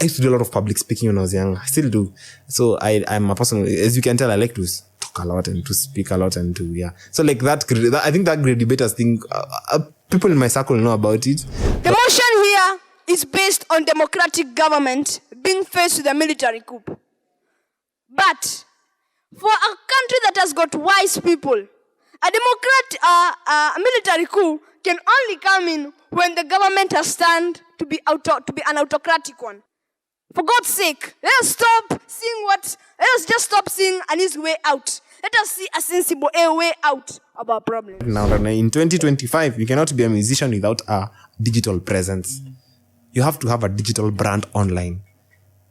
I used to do a lot of public speaking when I was young. I still do. So I'm a person, as you can tell, I like to talk a lot and to speak a lot and to, yeah. So like that I think that great debaters thing, people in my circle know about it. The motion here is based on democratic government being faced with a military coup. But for a country that has got wise people, a military coup can only come in when the government has turned to be an autocratic one. For God's sake, let us just stop seeing an easy way out. Let us see a sensible way out of our problem. Now, in 2025, you cannot be a musician without a digital presence. You have to have a digital brand online.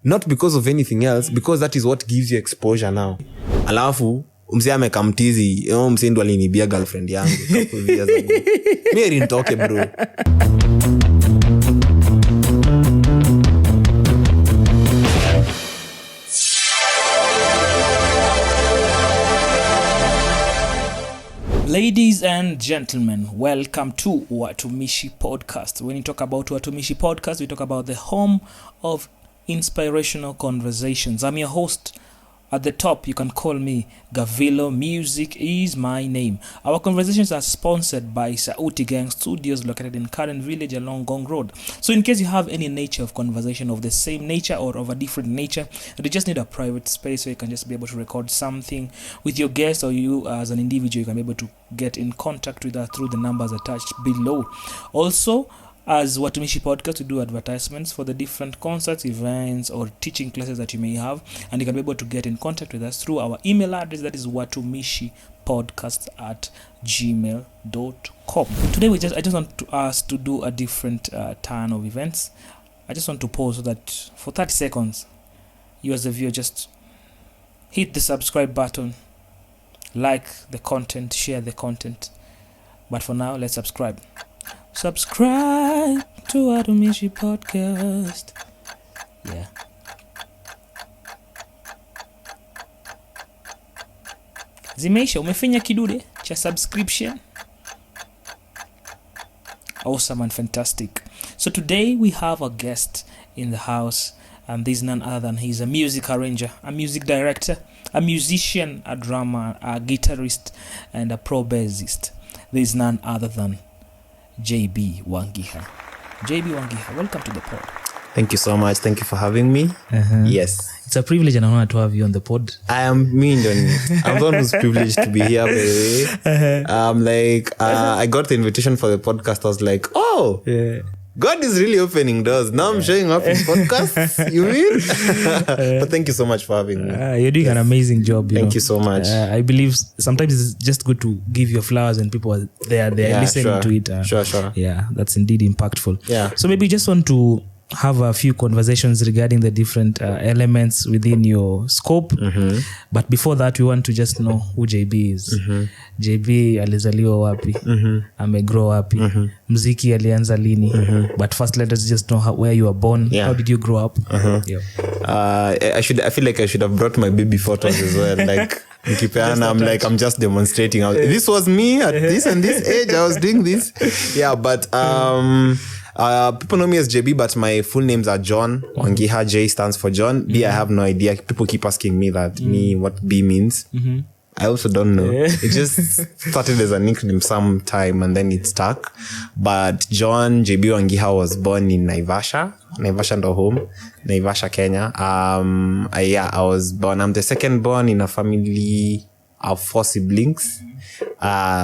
Not because of anything else, because that is what gives you exposure now. Alafu, mse amekamtizi, mse ndo alinibia girlfriend yangu. Mimi rinitoke bro. Ladies and gentlemen, welcome to Watumishi Podcast. When you talk about Watumishi Podcast, we talk about the home of inspirational conversations. I'm your host. At the top, you can call me Garvillo. Muziq is my name. Our conversations are sponsored by Sauti Gang Studios located in Karen Village along Gong Road. So in case you have any nature of conversation of the same nature or of a different nature, you just need a private space where you can just be able to record something with your guest, or you as an individual, you can be able to get in contact with us through the numbers attached below. Also, as Watumishi Podcast, we do advertisements for the different concerts, events, or teaching classes that you may have, and you can be able to get in contact with us through our email address, that is watumishipodcast@gmail.com. Today I just want us to do a different turn of events. I just want to pause so that for 30 seconds, you as a viewer just hit the subscribe button, like the content, share the content. But for now, let's subscribe. Subscribe to Watumishi Podcast. Yeah. Zimeisha, umefinya kidude cha subscription. Awesome and fantastic. So today we have a guest in the house, and this is none other than he's a music arranger, a music director, a musician, a drummer, a guitarist, and a pro bassist. This is none other than JB Wangiha. JB Wangiha, welcome to the pod. Thank you so much. Thank you for having me. Yes. It's a privilege and an honor to have you on the pod. I'm the one who's privileged to be here, by the way. I got the invitation for the podcast. I was like, oh, yeah. God is really opening doors. Now I'm showing up in podcasts. You mean? But thank you so much for having me. You're doing an amazing job. Thank you so much. I believe sometimes it's just good to give your flowers and people are there listening to it. Sure. Yeah, that's indeed impactful. Yeah. So maybe just want to have a few conversations regarding the different elements within your scope. Mm-hmm. But before that, we want to just know who JB is. Mm-hmm. JB alizaliwa wapi? Mm-hmm. Amegrow wapi? Mm-hmm. Muziki alianza lini? Mm-hmm. But first, let us just know where you were born. Yeah. How did you grow up? Uh-huh. Yeah. I feel like I should have brought my baby photos as well. Like, I'm just demonstrating. This was me at this and this age. I was doing this. Yeah, but people know me as JB, but my full names are John Wangiha. J stands for John. B, I have no idea. People keep asking me what B means. Mm-hmm. I also don't know. It just started as a nickname sometime and then it stuck. But John JB Wangiha was born in Naivasha ndo home, Naivasha, Kenya. I'm the second born in a family of 4 siblings.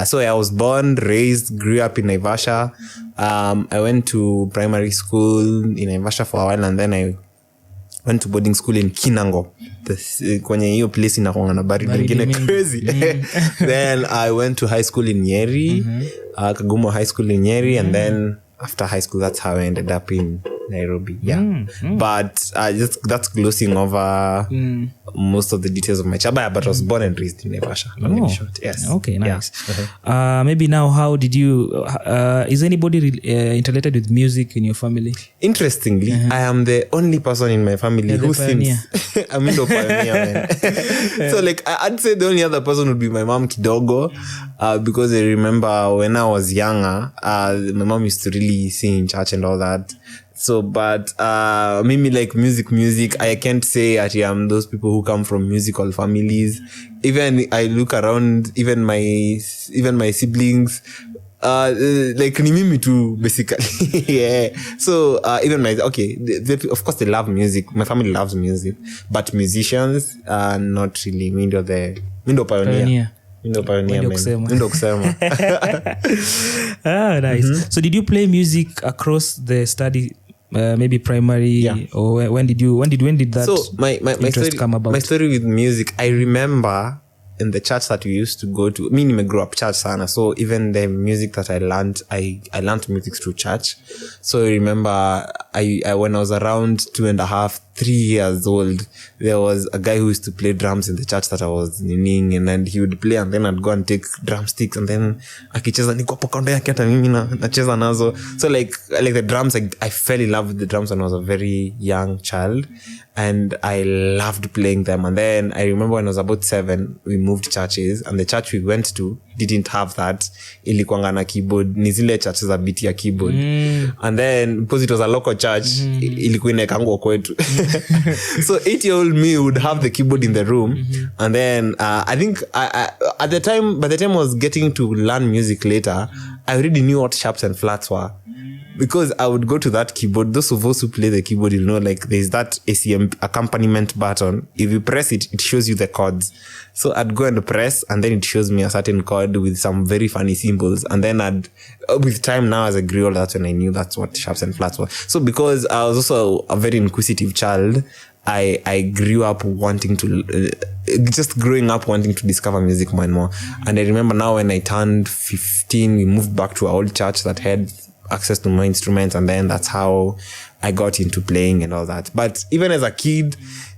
So I was born, raised, grew up in Naivasha. I went to primary school in Naivasha for a while, and then I went to boarding school in Kinango. Kwenye hiyo place inakuanga na baridi nyingine crazy. Then I went to high school in Nyeri, Kagumo High School in Nyeri, and then after high school, that's how I ended up in Nairobi. Yeah. But that's glossing over most of the details of my childhood. But I was born and raised in Naivasha. Short. Yes. Okay, nice. Yeah. Maybe now, how did you, is anybody interrelated with music in your family? Interestingly, I am the only person in my family who sings. I'm in the pioneer, man. So I'd say the only other person would be my mom kidogo, because I remember when I was younger, my mom used to really sing in church and all that. So, but mimi like music, I can't say that I'm those people who come from musical families. Even I look around, even my siblings, like ni mimi too, basically. Yeah. So even of course they love music. My family loves music, but musicians are not really. Mindo pioneer. Mindo kusema. Nice. So did you play music across the study? Maybe primary, or when did that interest come about? My story with music, I remember in the church that we used to go to. Me grew up church sana, so even the music that I learned music through church. So I remember when I was around 2.5, 3 years old, there was a guy who used to play drums in the church that I was nining, and then he would play, and then I'd go and take drumsticks, and then akicheza niko hapo kando yake hata mimi nacheza nazo. So like the drums, I fell in love with the drums when I was a very young child, and I loved playing them. And then I remember when I was about 7, we moved churches, and the church we went to didn't have that. Ilikuanga na keyboard, ni zile churches za beat ya keyboard. And then because it was a local church, ilikuwa inaekangwa kwetu. So 8-year-old me would have the keyboard in the room, and then I think by the time I was getting to learn music later, I already knew what sharps and flats were, because I would go to that keyboard. Those of us who play the keyboard, like there's that ACM accompaniment button. If you press it, it shows you the chords. So I'd go and press, and then it shows me a certain chord with some very funny symbols. And then with time now as I grew older, that's when I knew that's what sharps and flats were. So because I was also a very inquisitive child, I grew up wanting to, growing up wanting to discover music more and more. And I remember now when I turned 15, we moved back to our old church that had access to more instruments, and then that's how I got into playing and all that. But even as a kid,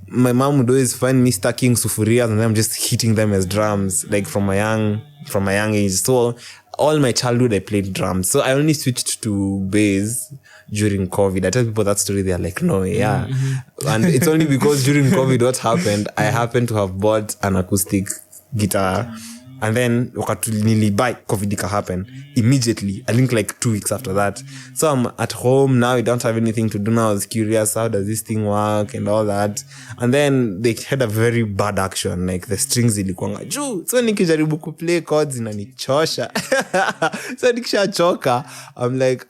my mom would always find me stacking sufurias, and then I'm just hitting them as drums, like from a young age. So all my childhood I played drums. So I only switched to bass during COVID. I tell people that story, they're like, no, yeah. And it's only because during COVID what happened, I happened to have bought an acoustic guitar. And then nilibuy, COVID happened immediately. I think like 2 weeks after that. So I'm at home now. I don't have anything to do now. I was curious, how does this thing work and all that. And then they had a very bad action. Like the strings ilikuanga juu. So nikijaribu kuplay chords inanichosha. So nikishachoka, I'm like,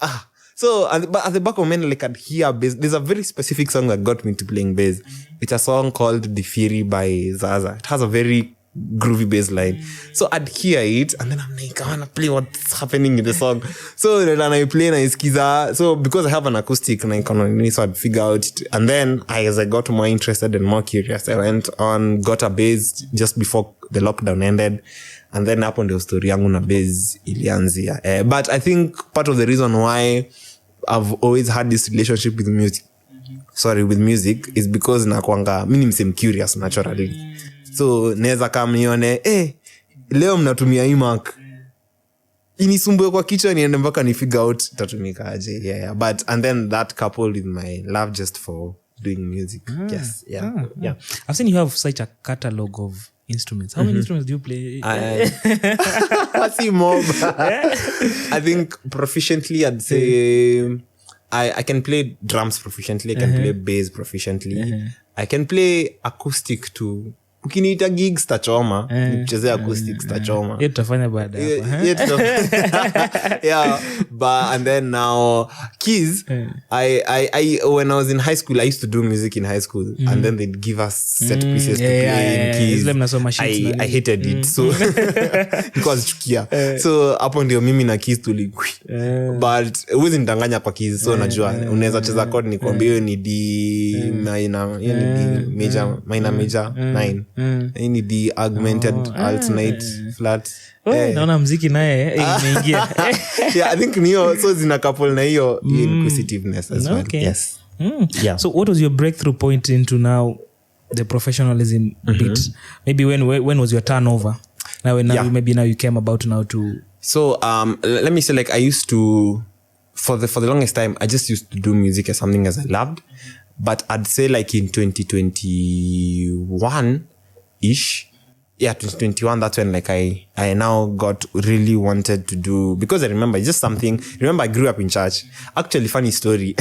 So, but at the back of my mind, like I'd hear bass. There's a very specific song that got me to playing bass. It's a song called The Fury by Zaza. It has a very groovy bass line. So I'd hear it, and then I'm like, I wanna play what's happening in the song. So then I play and I skiza. So because I have an acoustic and so I'd figure out it. And then as I got more interested and more curious, I went on, got a bass just before the lockdown ended. And then hapo ndio story yangu na bass ilianzia. But I think part of the reason why I've always had this relationship with music, is because nakuanga mimi nimsem curious naturally. So neza kama nione leo mnatumia iMac, inisumbue kwa kichwa niende mpaka ni figure out itatumika aje. Yeah. But and then that coupled with my love just for doing music. Yes. Yeah. I've seen you have such a catalog of instruments. How many instruments do you play? I see more. I think proficiently I'd say I can play drums proficiently. I can play bass proficiently. I can play acoustic too. Ukiniita gigs tachoma, nichezea acoustics tachoma. Yetu tafanya baada hapa. Yeah, but and then now keys, I when I was in high school, I used to do music in high school, and then they'd give us set pieces to play in keys. I hated it, so because chukia. So hapo ndio mimi na keys but huwezi nitanganya kwa keys, so najua unaweza cheza chord ni kwambia hiyo ni D minor, hiyo ni D major 9. Ini D augmented alternate flat. Naona muziki naye imeingia. Yeah, I think niyo so zina couple na hiyo inquisitiveness as well. Yes. Yeah. So what was your breakthrough point into now the professionalism bit? Maybe when was your turnover? Now maybe now you came about now to. So let me say, like, I used to for the longest time I just used to do music as something as I loved. But I'd say like in 2021 ish, 2021, that's when like I now got really wanted to do, because I remember just something. Remember I grew up in church. Actually, funny story.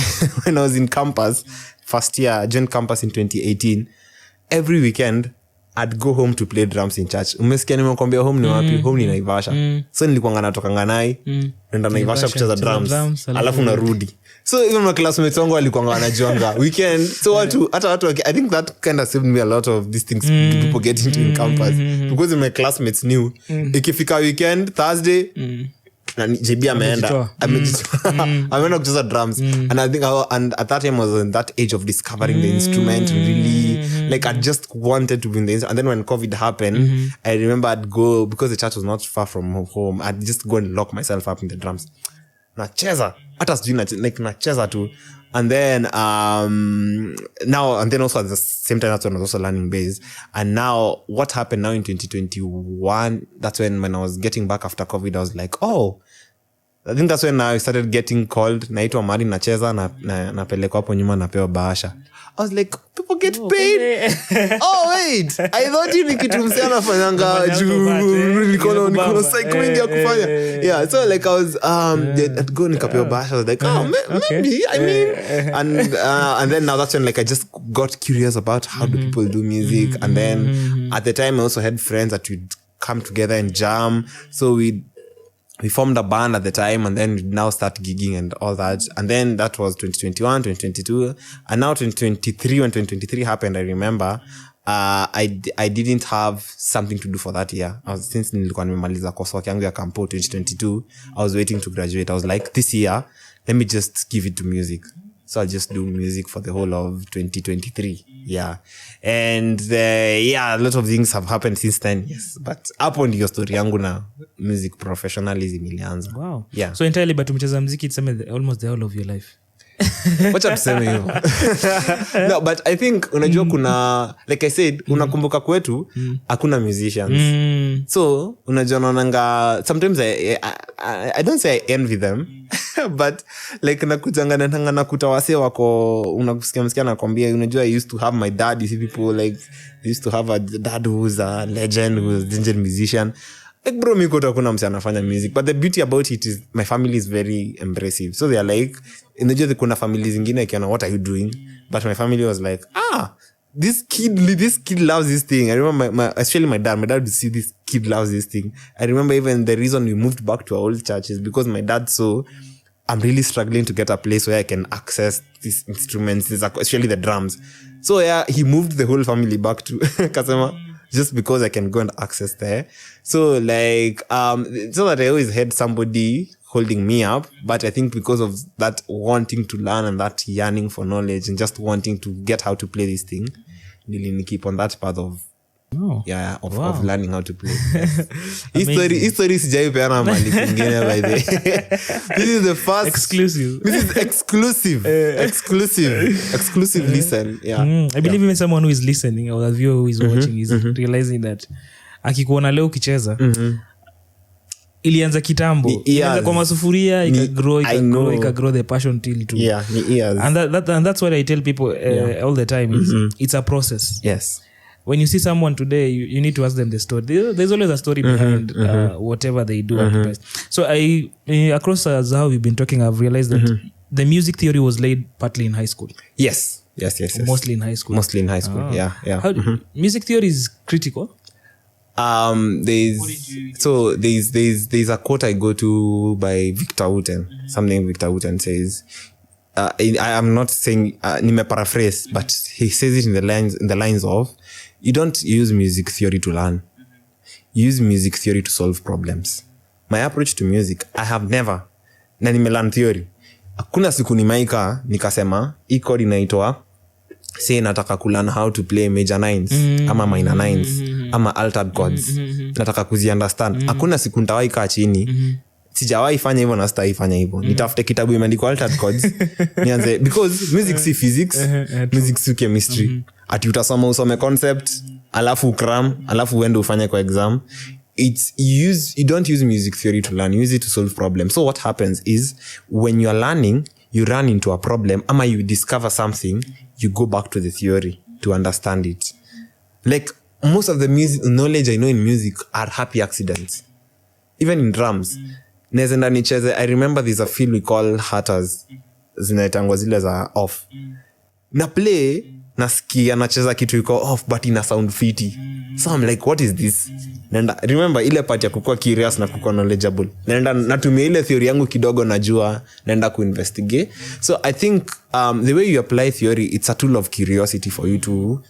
When I was in campus, first year, I joined campus in 2018. Every weekend I'd go home to play drums in church. Umesikia nimekwambia home ni wapi? Home ni Naivasha. So nilikuwa natoka nai nenda Naivasha kucheza drums. Alafu narudi. So even my classmates wangu walikuwa wanajuanga weekend. So watu I think that kind of saved me a lot of these things people get into in campus, because my classmates knew ikifika weekend Thursday na JB ameenda ameenda kucheza drums. And I think and at that time I was in that age of discovering the instrument and really like I just wanted to be in the instrument. And then when COVID happened, I remember I'd go, because the church was not far from home, I'd just go and lock myself up in the drums, nacheza hata sijui like nacheza tu. And then now, and then also at the same time, that's when I was also learning bass. And now what happened now in 2021, that's when I was getting back after COVID, I was like, oh, I think that's when I started getting called, naitwa Mari nacheza napelekwa hapo nyuma napewa bahasha. I was like, people get paid. Oh wait, I thought you nikitu msea nafanyanga juu nikono psych mingi ya kufanya. Yeah, so like I was I'd go nikapewa bahasha. I was like, oh maybe, I mean, and then now that's when like I just got curious about how do people do music. And then at the time I also had friends that we'd come together and jam. So we formed a band at the time, and then we now start gigging and all that. And then that was 2021, 2022. And now 2023, when 2023 happened, I remember, I didn't have something to do for that year. Since nilikuwa nimemaliza coursework yangu ya Campo 2022, I was waiting to graduate. I was like, this year, let me just give it to music. So I'll just do music for the whole of 2023. Yeah. And a lot of things have happened since then. Yes. But hapo ndio story yangu na music professionalism ilianza. Wow. Yeah. So entirely but umecheza muziki tuseme almost the whole of your life. Wacha tuseme hivyo. No, but I think unajua kuna, like I said, unakumbuka kwetu hakuna musicians. So unajua naonanga sometimes I don't say I envy them, but like nakujanga nakuta wase wako unakusikia nakwambia, unajua I used to have my dad, you see people like I used to have a dad who's a legend, who's a ginger musician. Like bro, miko hakuna mse anafanya music, but the beauty about it is my family is very embracive. So they are like, unajua kuna families zingine kiona what are you doing, but my family was like, this kid loves this thing. I remember especially my dad would see this kid loves this thing. I remember even the reason we moved back to our old church is because my dad saw I'm really struggling to get a place where I can access these instruments, especially the drums. So yeah, he moved the whole family back to Kasema, just because I can go and access there. So like, so that I always had somebody holding me up, but I think because of that wanting to learn and that yearning for knowledge and just wanting to get how to play this thing, really keep on that path of of learning how to play. History sijaipeana mali kingine by the This is the first exclusive. This is exclusive listen. Yeah. I believe even someone who is listening or the viewer who is watching is realizing that akikuona leo ukicheza ilianza kitambo, ilianza kwa masufuria ikagrow the passion till to and that's what I tell people all the time is it's a process. Yes. When you see someone today, you need to ask them the story. There's always a story behind whatever they do. So across how we've been talking, I've realized that the music theory was laid partly in high school. Yes. Mostly in high school. Yeah. How music theory is critical. There's a quote I go to by Victor Wooten. Something Victor Wooten says. I am not saying nime paraphrase, but he says it in the lines of, you don't use music theory to learn. You use music theory to solve problems. My approach to music, I have never na nime learn theory. Hakuna siku nimeika nikasema hii chord inaitwa say nataka ku learn how to play major nines ama minor nines ama altered chords. Nataka kuzi understand. Hakuna siku nitawahi kaa chini sijawahi fanya hivyo na sitaifanya hivyo. Nitafute kitabu imeandikwa altered chords nianze, because music si physics, music si chemistry. Ati utasoma usome concept alafu ukram alafu uende ufanye kwa exam. You don't use music theory to learn, you use it to solve problems. So what happens is when you are learning, you run into a problem ama you discover something, you go back to the theory to understand it. Like most of the music knowledge I know in music are happy accidents. Even in drums. Nezenda nicheze, I remember there's a field we call hatters. Zinaitangwa zile za off. Na play, nasikia nacheza kitu iko off but ina sound fiti. So I'm like, what is this? Nenda, remember ile part ya kukua curious na kukua knowledgeable. Nenda natumia ile theory yangu kidogo najua, nenda kuinvestigate. So I think the way you apply theory, it's a tool of curiosity for you to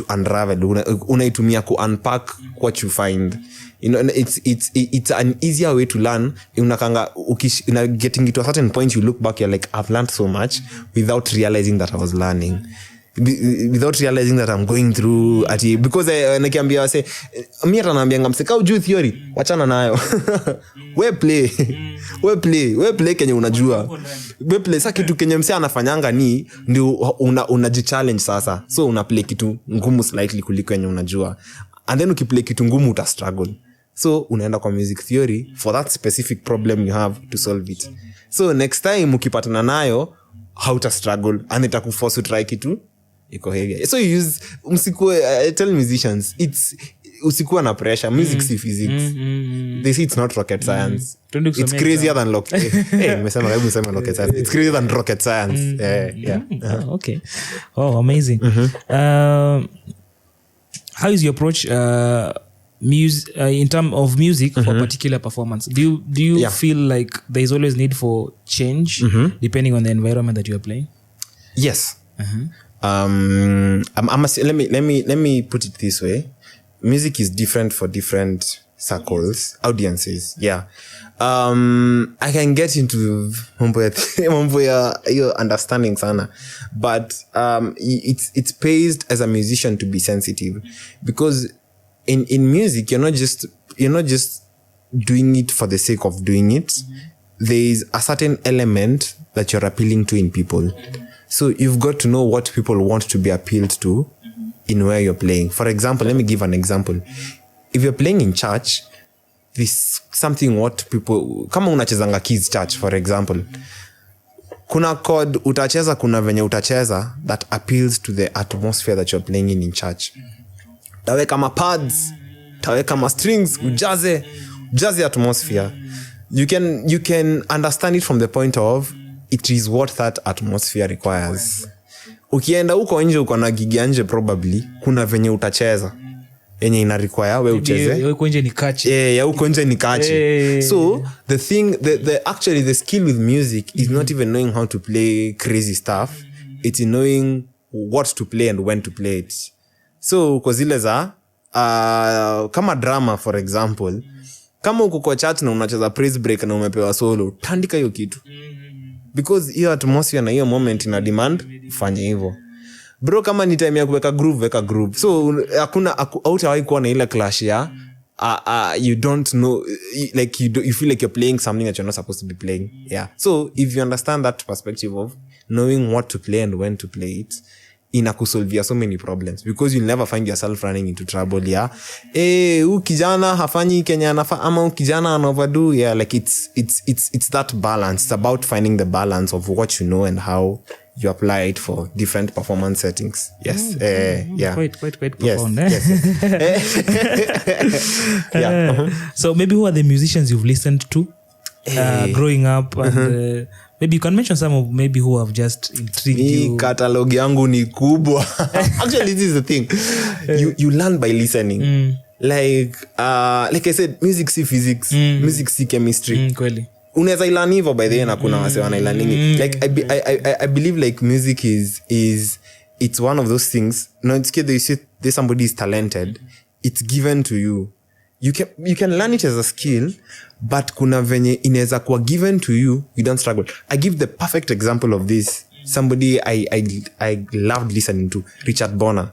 unravel. Unaitumia ku unpack what you find. You know, it's an easier way to learn. Unakanga getting to a certain point, you look back, you're like, I've learned so much without realizing that I was learning. Without realizing that I'm going through ati, because nakiambia wase mimi atanaambianga mseka ujui theory wachana nayo. we play kenye unajua. We play sasa kitu kenye msea anafanyanga ni ndio unajichallenge sasa. So una play kitu ngumu slightly kuliko yenye unajua. And then ukiplay kitu ngumu uta struggle. So unaenda kwa music theory for that specific problem you have to solve it. So next time ukipatana nayo how to struggle and itakuforce to try kitu iko heavy. So you use I tell musicians usikuwa na pressure. Music si physics. They say it's not rocket science. It's crazier than rocket science. It's crazier than rocket science. Okay. Oh, amazing. How is your approach in terms of music for particular performance? Do you feel like there is always need for change depending on the environment that you are playing? Yes. Let me put it this way. Music is different for different circles, audiences. Yeah. I can get into your understanding sana, but it's based as a musician to be sensitive, because in music you're not just doing it for the sake of doing it. There is a certain element that you're appealing to in people. So you've got to know what people want to be appealed to in where you're playing. For example, let me give an example. If you're playing in church, this something what people, kama unachezanga kids church for example, kuna chord utacheza, kuna venye utacheza that appeals to the atmosphere that you're playing in church. Tawe kama pads, tawe kama strings, ujaze atmosphere. You can understand it from the point of it is what that atmosphere requires. Ukienda huko nje uko na gig nje, probably kuna venye utacheza yenye ina require we ucheze huko nje ni catchy. Huko nje ni catchy. So the thing, actually the skill with music is not even knowing how to play crazy stuff. It's in knowing what to play and when to play it. So kwa zile za kama drama for example, kama uko kwa chat na unacheza praise break na umepewa solo, tandika hiyo kitu. Because hiyo atmosphere na hiyo moment ina demand ufanye hivyo. Bro, kama ni time ya kuweka groove, weka groove. So hakuna hautawahi kuwa na ile clash ya you don't know, like you feel like you're playing something that you're not supposed to be playing. Yeah. So if you understand that perspective of knowing what to play and when to play it, inakusolvia so many problems, because you'll never find yourself running into trouble. Yeah, kijana hafanyi Kenya anafa, ama kijana anaoverdo. Yeah, like it's that balance. It's about finding the balance of what you know and how you apply it for different performance settings. Yes. Yeah. Quite profound. Yes. Yeah. So maybe who are the musicians you've listened to growing up, and maybe you can mention some of maybe who have just intrigued you. Catalog yangu ni kubwa. Actually, this is the thing. You learn by listening. Like I said, music si physics, music si chemistry. Kweli. Unaweza ilan hivyo by the way, na kuna wase wana ilaningi. Like I believe like music is it's one of those things. No, it's good that you say there's somebody is talented. It's given to you. You can learn it as a skill, but kuna venye inaweza kuwa given to you, you don't struggle. I give the perfect example of this. Somebody I loved listening to, Richard Bonner.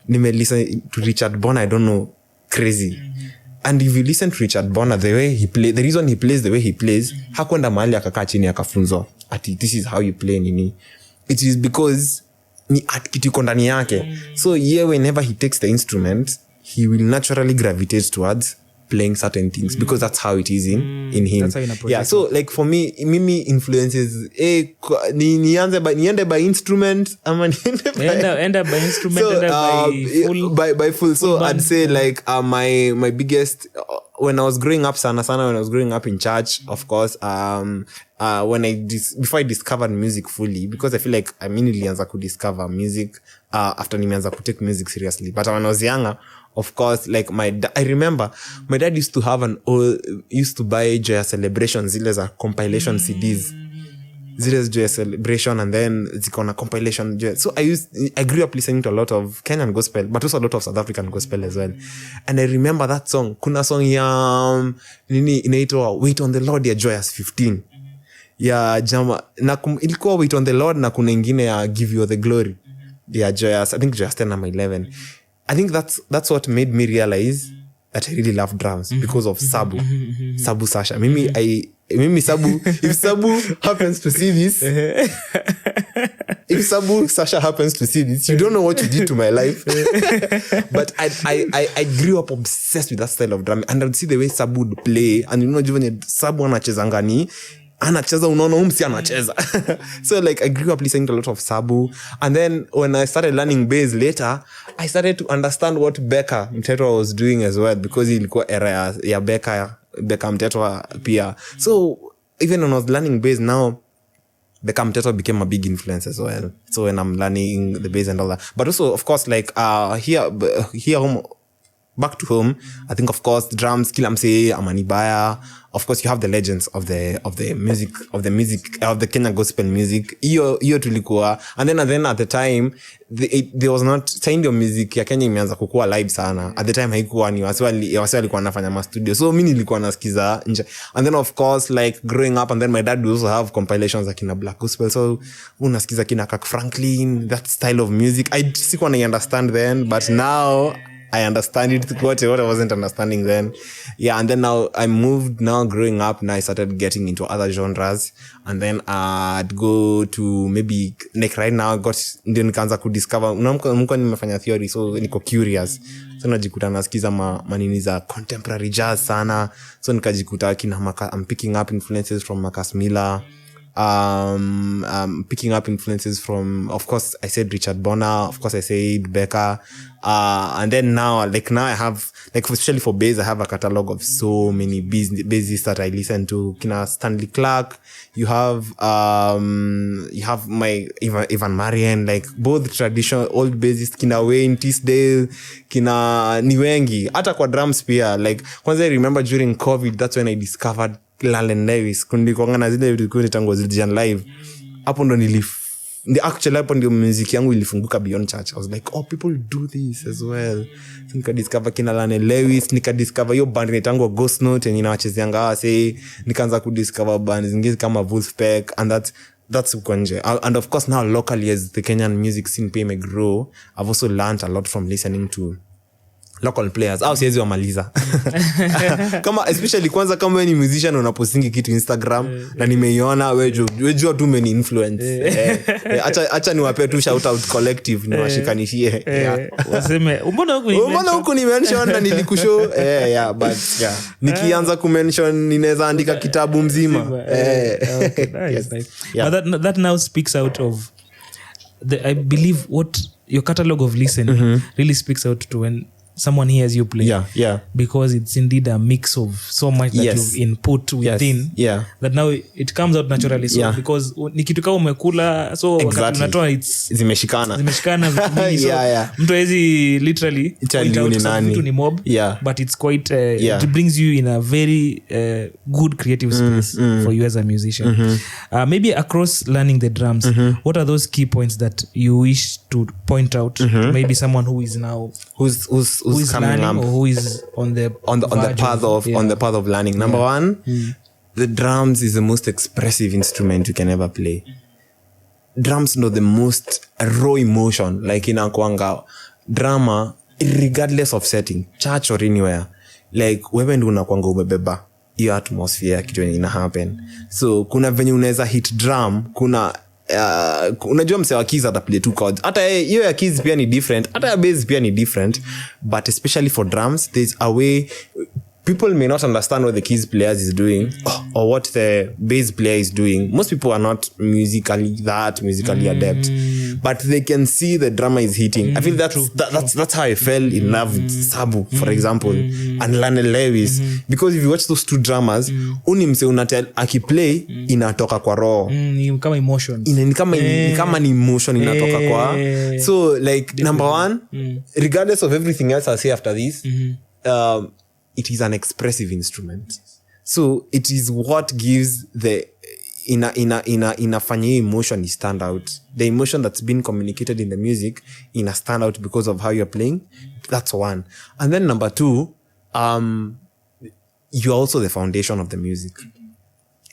Nime listen to Richard Bonner, I don't know, crazy. And if you listen to Richard Bonner, the way he plays, the reason he plays the way he plays, hakwenda mahali akakaa chini akafunzwa ati this is how you play nini. It is because ni kitu iko ndani yake. So whenever he takes the instrument, he will naturally gravitate towards playing certain things because that's how it is in him. That's how you approach it. So like for me mimi influences niende by instrument ama enda by instrument, by full. So I'd say like my biggest when I was growing up when I was growing up in church, of course, before I discovered music fully, because I feel like I nilianza kudiscover music after nimeanza to take music seriously. But when I was younger, of course, like I remember my dad used to buy Joyous Celebration, zile za compilation CDs. Zile Joyous Celebration, and then ziko na compilation. So I grew up listening to a lot of Kenyan gospel, but also a lot of South African gospel as well. And I remember that song. Kuna song ya inaitwa Wait on the Lord ya Joyous 15. Ya jama ilikuwa Wait on the Lord, na kuna ingine ya Give You the Glory ya Joyous, I think Joyous 10 and 11. I think that's what made me realize that I really love drums because of Sabu Sasha. Mimi Sabu, if Sabu happens to see this, if Sabu Sasha happens to see this, you don't know what you did to my life. But I grew up obsessed with that style of drumming, and I would see the way Sabu would play, and even Sabu anacheza unaona umsi anacheza. So like I grew up listening to a lot of Sabu, and then when I started learning bass later, I started to understand what Becca Mutethia was doing as well, because ilikuwa era ya Becca Mutethia pia. So even when I was learning bass now, Becca Mutethia became a big influence as well. So when I'm learning the bass and all that, but also of course like here home, back to home, I think of course drums, kila msee, Amanibaya. Of course you have the legends of the music of the Kenya gospel music. Iyo tulikuwa, and then at the time there was not sound of music ya Kenya imeanza kukua live sana. At the time haikuwa ni wasi walikuwa wanafanya ma studio. So mimi nilikuwa nasikiza nje. And then of course like growing up, and then my dad would also have compilations like kina Black Gospel. So unasikiza kina Kirk Franklin, that style of music. I sikuwa na understand then, but now I understand it, what I wasn't understanding then. Yeah, and then now growing up, now I started getting into other genres. And then I'd go to maybe, like right now, ndio nikaanza kudiscover, mko nimefanya theory, so niko curious. So najikuta nasikiza manini za contemporary jazz sana. So nikajikuta I'm picking up influences from Marcus Miller. Picking up influences from, of course I said Richard Bonner, of course I said Becca, and then now I have, like especially for bass, I have a catalog of so many bassists that I listen to. Kina Stanley Clark, you have my Ivan Marian, like both traditional old bassists, kina Wayne Tisdale, kina ni wengi, hata kwa drums pia. Like kwanza I remember during COVID, that's when I discovered Lalen Lewis, kundikuanga na zile vitu kuni tango zilijan live. Hapo ndo actually hapo ndio muziki yangu ilifunguka beyond church. I was like, oh, people do this as well. So nika discover kina Lalen Lewis, nika discover yo band inaitwa Ghost Note yenye inawachezeanga wase, nikaanza kudiscover band zingine kama Wolfpack, and that's ukonje. And of course now locally, as the Kenyan music scene may grow, I've also learned a lot from listening to local players. Siwezi wamaliza. Kama especially kwanza kama wewe ni musician unaposingi kitu Instagram na nimeiona wewe jua tu many influence. Acha niwape tu shout out collective niwashikanishie. Waseme mbona huko ni mention na nilikushow but nikianza ku mention ninaweza andika kitabu mzima. Okay, nice. Yeah. But that now speaks out of I believe what your catalog of listening really speaks out to when someone hears you play. Yeah. Because it's indeed a mix of so much that you've input within. Yeah. That now it comes out naturally. So because ni kitu kama umekula, so wakati unatoa it's zimeshikana vitu mingi. So mtu hawezi literally point out some vitu ni mob. But it's quite it brings you in a very good creative space for you as a musician. Maybe across learning the drums, what are those key points that you wish to point out to maybe someone who is now who is coming up, or who is on the path of learning? Number one, the drums is the most expressive instrument you can ever play. Drums know the most raw emotion, like inakuanga drama regardless of setting, church or anywhere. Like wewe ndio unakuanga umebeba hiyo atmosphere kitu ina happen. So kuna venye unaweza hit drum, kuna unajua mse wa keys ata play two chords, hata hiyo ya keys pia ni different, hata ya bass pia ni different, but especially for drums there's a way people may not understand what the keys players is doing or what the bass player is doing. Most people are not musically adept, but they can see the drummer is hitting. I feel that's how I fell in love with Sabu, for example, and Lionel Lewis, because if you watch those two drummers, unimse unatel akiplay inatoka kwa roho, kama emotion, ni kama ni emotion inatoka kwa. So like number one, regardless of everything else I'll say after this, it is an expressive instrument. So it is what gives the inafanya emotion stand out. The emotion that's been communicated in the music stand out because of how you're playing. That's one. And then number two, you're also the foundation of the music.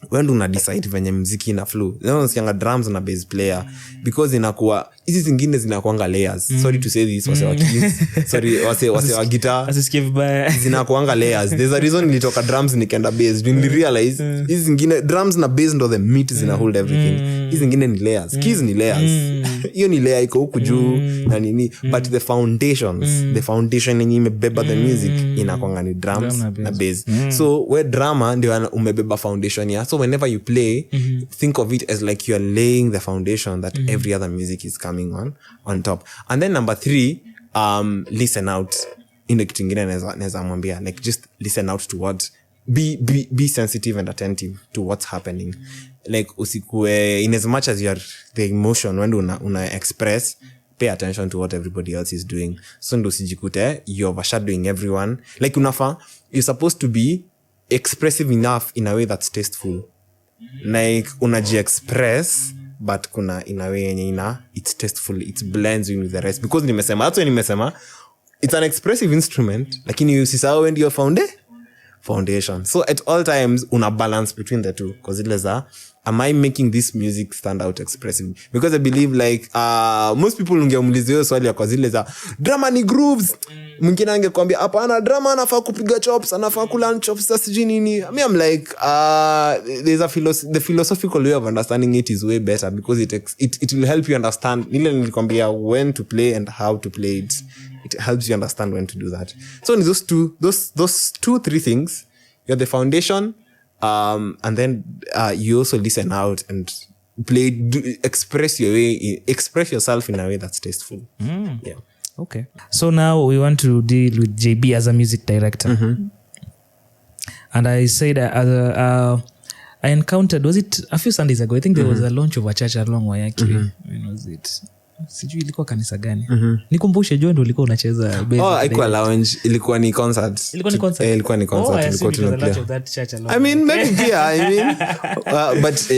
When do una decide venye muziki ina flow? Unasikianga drums na bass player, because inakuwa hizi zingine zinakuanga layers. Sorry to say this, wase wa keys. Sorry, wase wa guitar. Asisikie vibaya. Zinakuanga layers. There's a reason nilitoka drums nikaenda bass. When you realize hizi zingine drums na bass ndo the meat zina hold everything. Hizi zingine ni layers. Keys ni layers. Hiyo ni layer iko huku juu na nini, but the foundation yenye imebeba the music inakuanga ni drums na bass. So we drama ndio umebeba foundation ya. So whenever you play, think of it as like you're laying the foundation that every other music is coming on top. And then number 3, listen out. Ino kitu ingine naweza mwambia, like just listen out to what, be sensitive and attentive to what's happening. Like usikue, in as much as you're the emotion when una express, pay attention to what everybody else is doing. So ndo usijikute you're overshadowing everyone. Like you're supposed to be expressive enough in a way that's tasteful. Like unaji express, but kuna in a way yenye it's tasteful, it blends in with the rest. Because nimesema it's an expressive instrument, lakini usisahau when your foundation. So at all times una balance between the two, because am I making this music stand out expressively? Because I believe like most people ungemuuliza hiyo swali kwa zile za drama ni grooves, mwingine angekwambia hapana, drama anafaa kupiga chops, anafaa kulearn chops sasa nini. I'm like there's the philosophical way of understanding it is way better, because it will help you understand nile nilikwambia when to play and how to play it. It helps you understand when to do that. So in those 2-3 things, you're the foundation, and then you also listen out and express yourself in a way that's tasteful. Yeah. Okay. So now we want to deal with JB as a music director. And I said I encountered, was it a few Sundays ago? I think there was a launch of a church along Wayaki. When was it? Sijui ilikuwa kanisa gani. Nikumbushe jo ndo ulikuwa unacheza bass. Haikuwa lounge, ilikuwa ni concert. Ilikuwa ni concert. Ilikuwa ni concert, ilikuwa tunaplay. I mean maybe but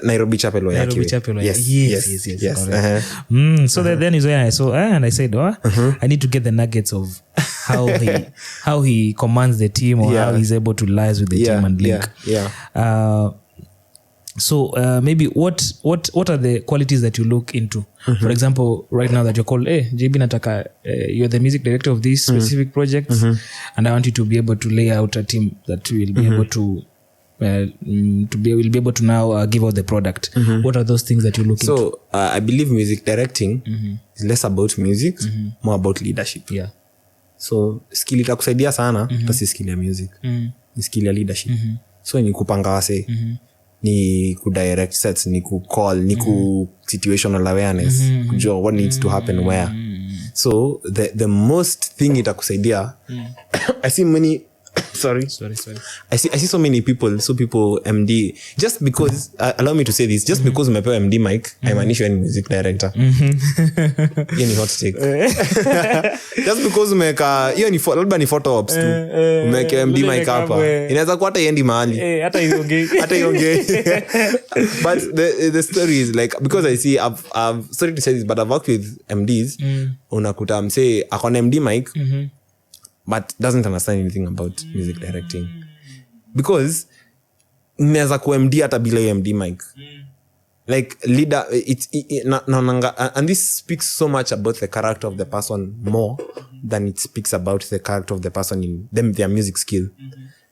Nairobi Chapel Wayaki. Yes. So then is when I saw and I said, I need to get the nuggets of how he commands the team, or how he's able to liaise with the team and link. So maybe what are the qualities that you look into? For example, right now that you're called, JB Nataka, you're the music director of this specific project, and I want you to be able to lay out a team that will be able to will be able to now give out the product. What are those things that you look into? So I believe music directing is less about music, more about leadership. Yeah. So skill itakusaidia sana, basi skill ya music, ni skill ya leadership. So ni kupanga wase, ni kudirect sets, ni kucall, ni situational awareness, kujua what needs to happen where. So the most thing itakusaidia, I see many sorry. I see so many people, MD, just because allow me to say this, just because umepewa MD mic haimaanishi wewe ni music director. Hiyo ni hot take. Just because umeka hiyo ni labda ni photo ops tu, umeka MD mic hapa inaweza kuwa hata iendi mahali, hata iongei. But the story is like, because I see I've sorry to say this, but I've worked with MDs, unakuta msee akona MD mic but doesn't understand anything about music directing, because naweza ku MD hata bila MD mic. Like leader, and this speaks so much about the character of the person more than it speaks about the character of the person in their music skill.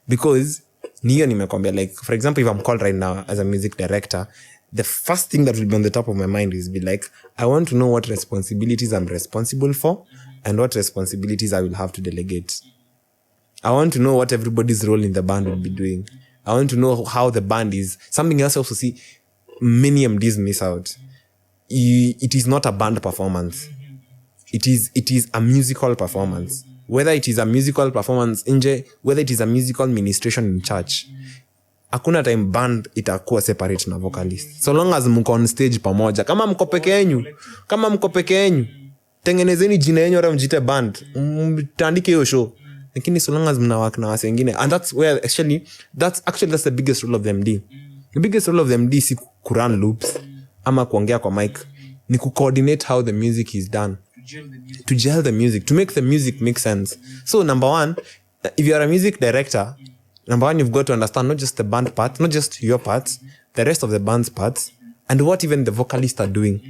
Because niyo nimekwambia, like for example, if I'm called right now as a music director, the first thing that will be on the top of my mind is be like, I want to know what responsibilities I'm responsible for and what responsibilities I will have to delegate. I want to know what everybody's role in the band will be doing. I want to know how the band is. Something else I also see many MDs miss out. It is not a band performance. It is a musical performance. Whether it is a musical performance nje, whether it is a musical ministration in church. Hakuna time band itakuwa separate na vocalist. So long as mko on stage pamoja. Kama mko peke yenu, tengenezeni jina yenu hata mjite band. Mtandike hiyo show. Lakini so long as mna work na wase wengine, and that's where that's the biggest role of the MD. The biggest role of the MD si kurun loops ama kuongea kwa mic, ni coordinate how the music is done, to gel the music, to make the music make sense. So number one, if you are a music director, number one, you've got to understand not just the band part, not just your parts, the rest of the band's parts, and what even the vocalists are doing,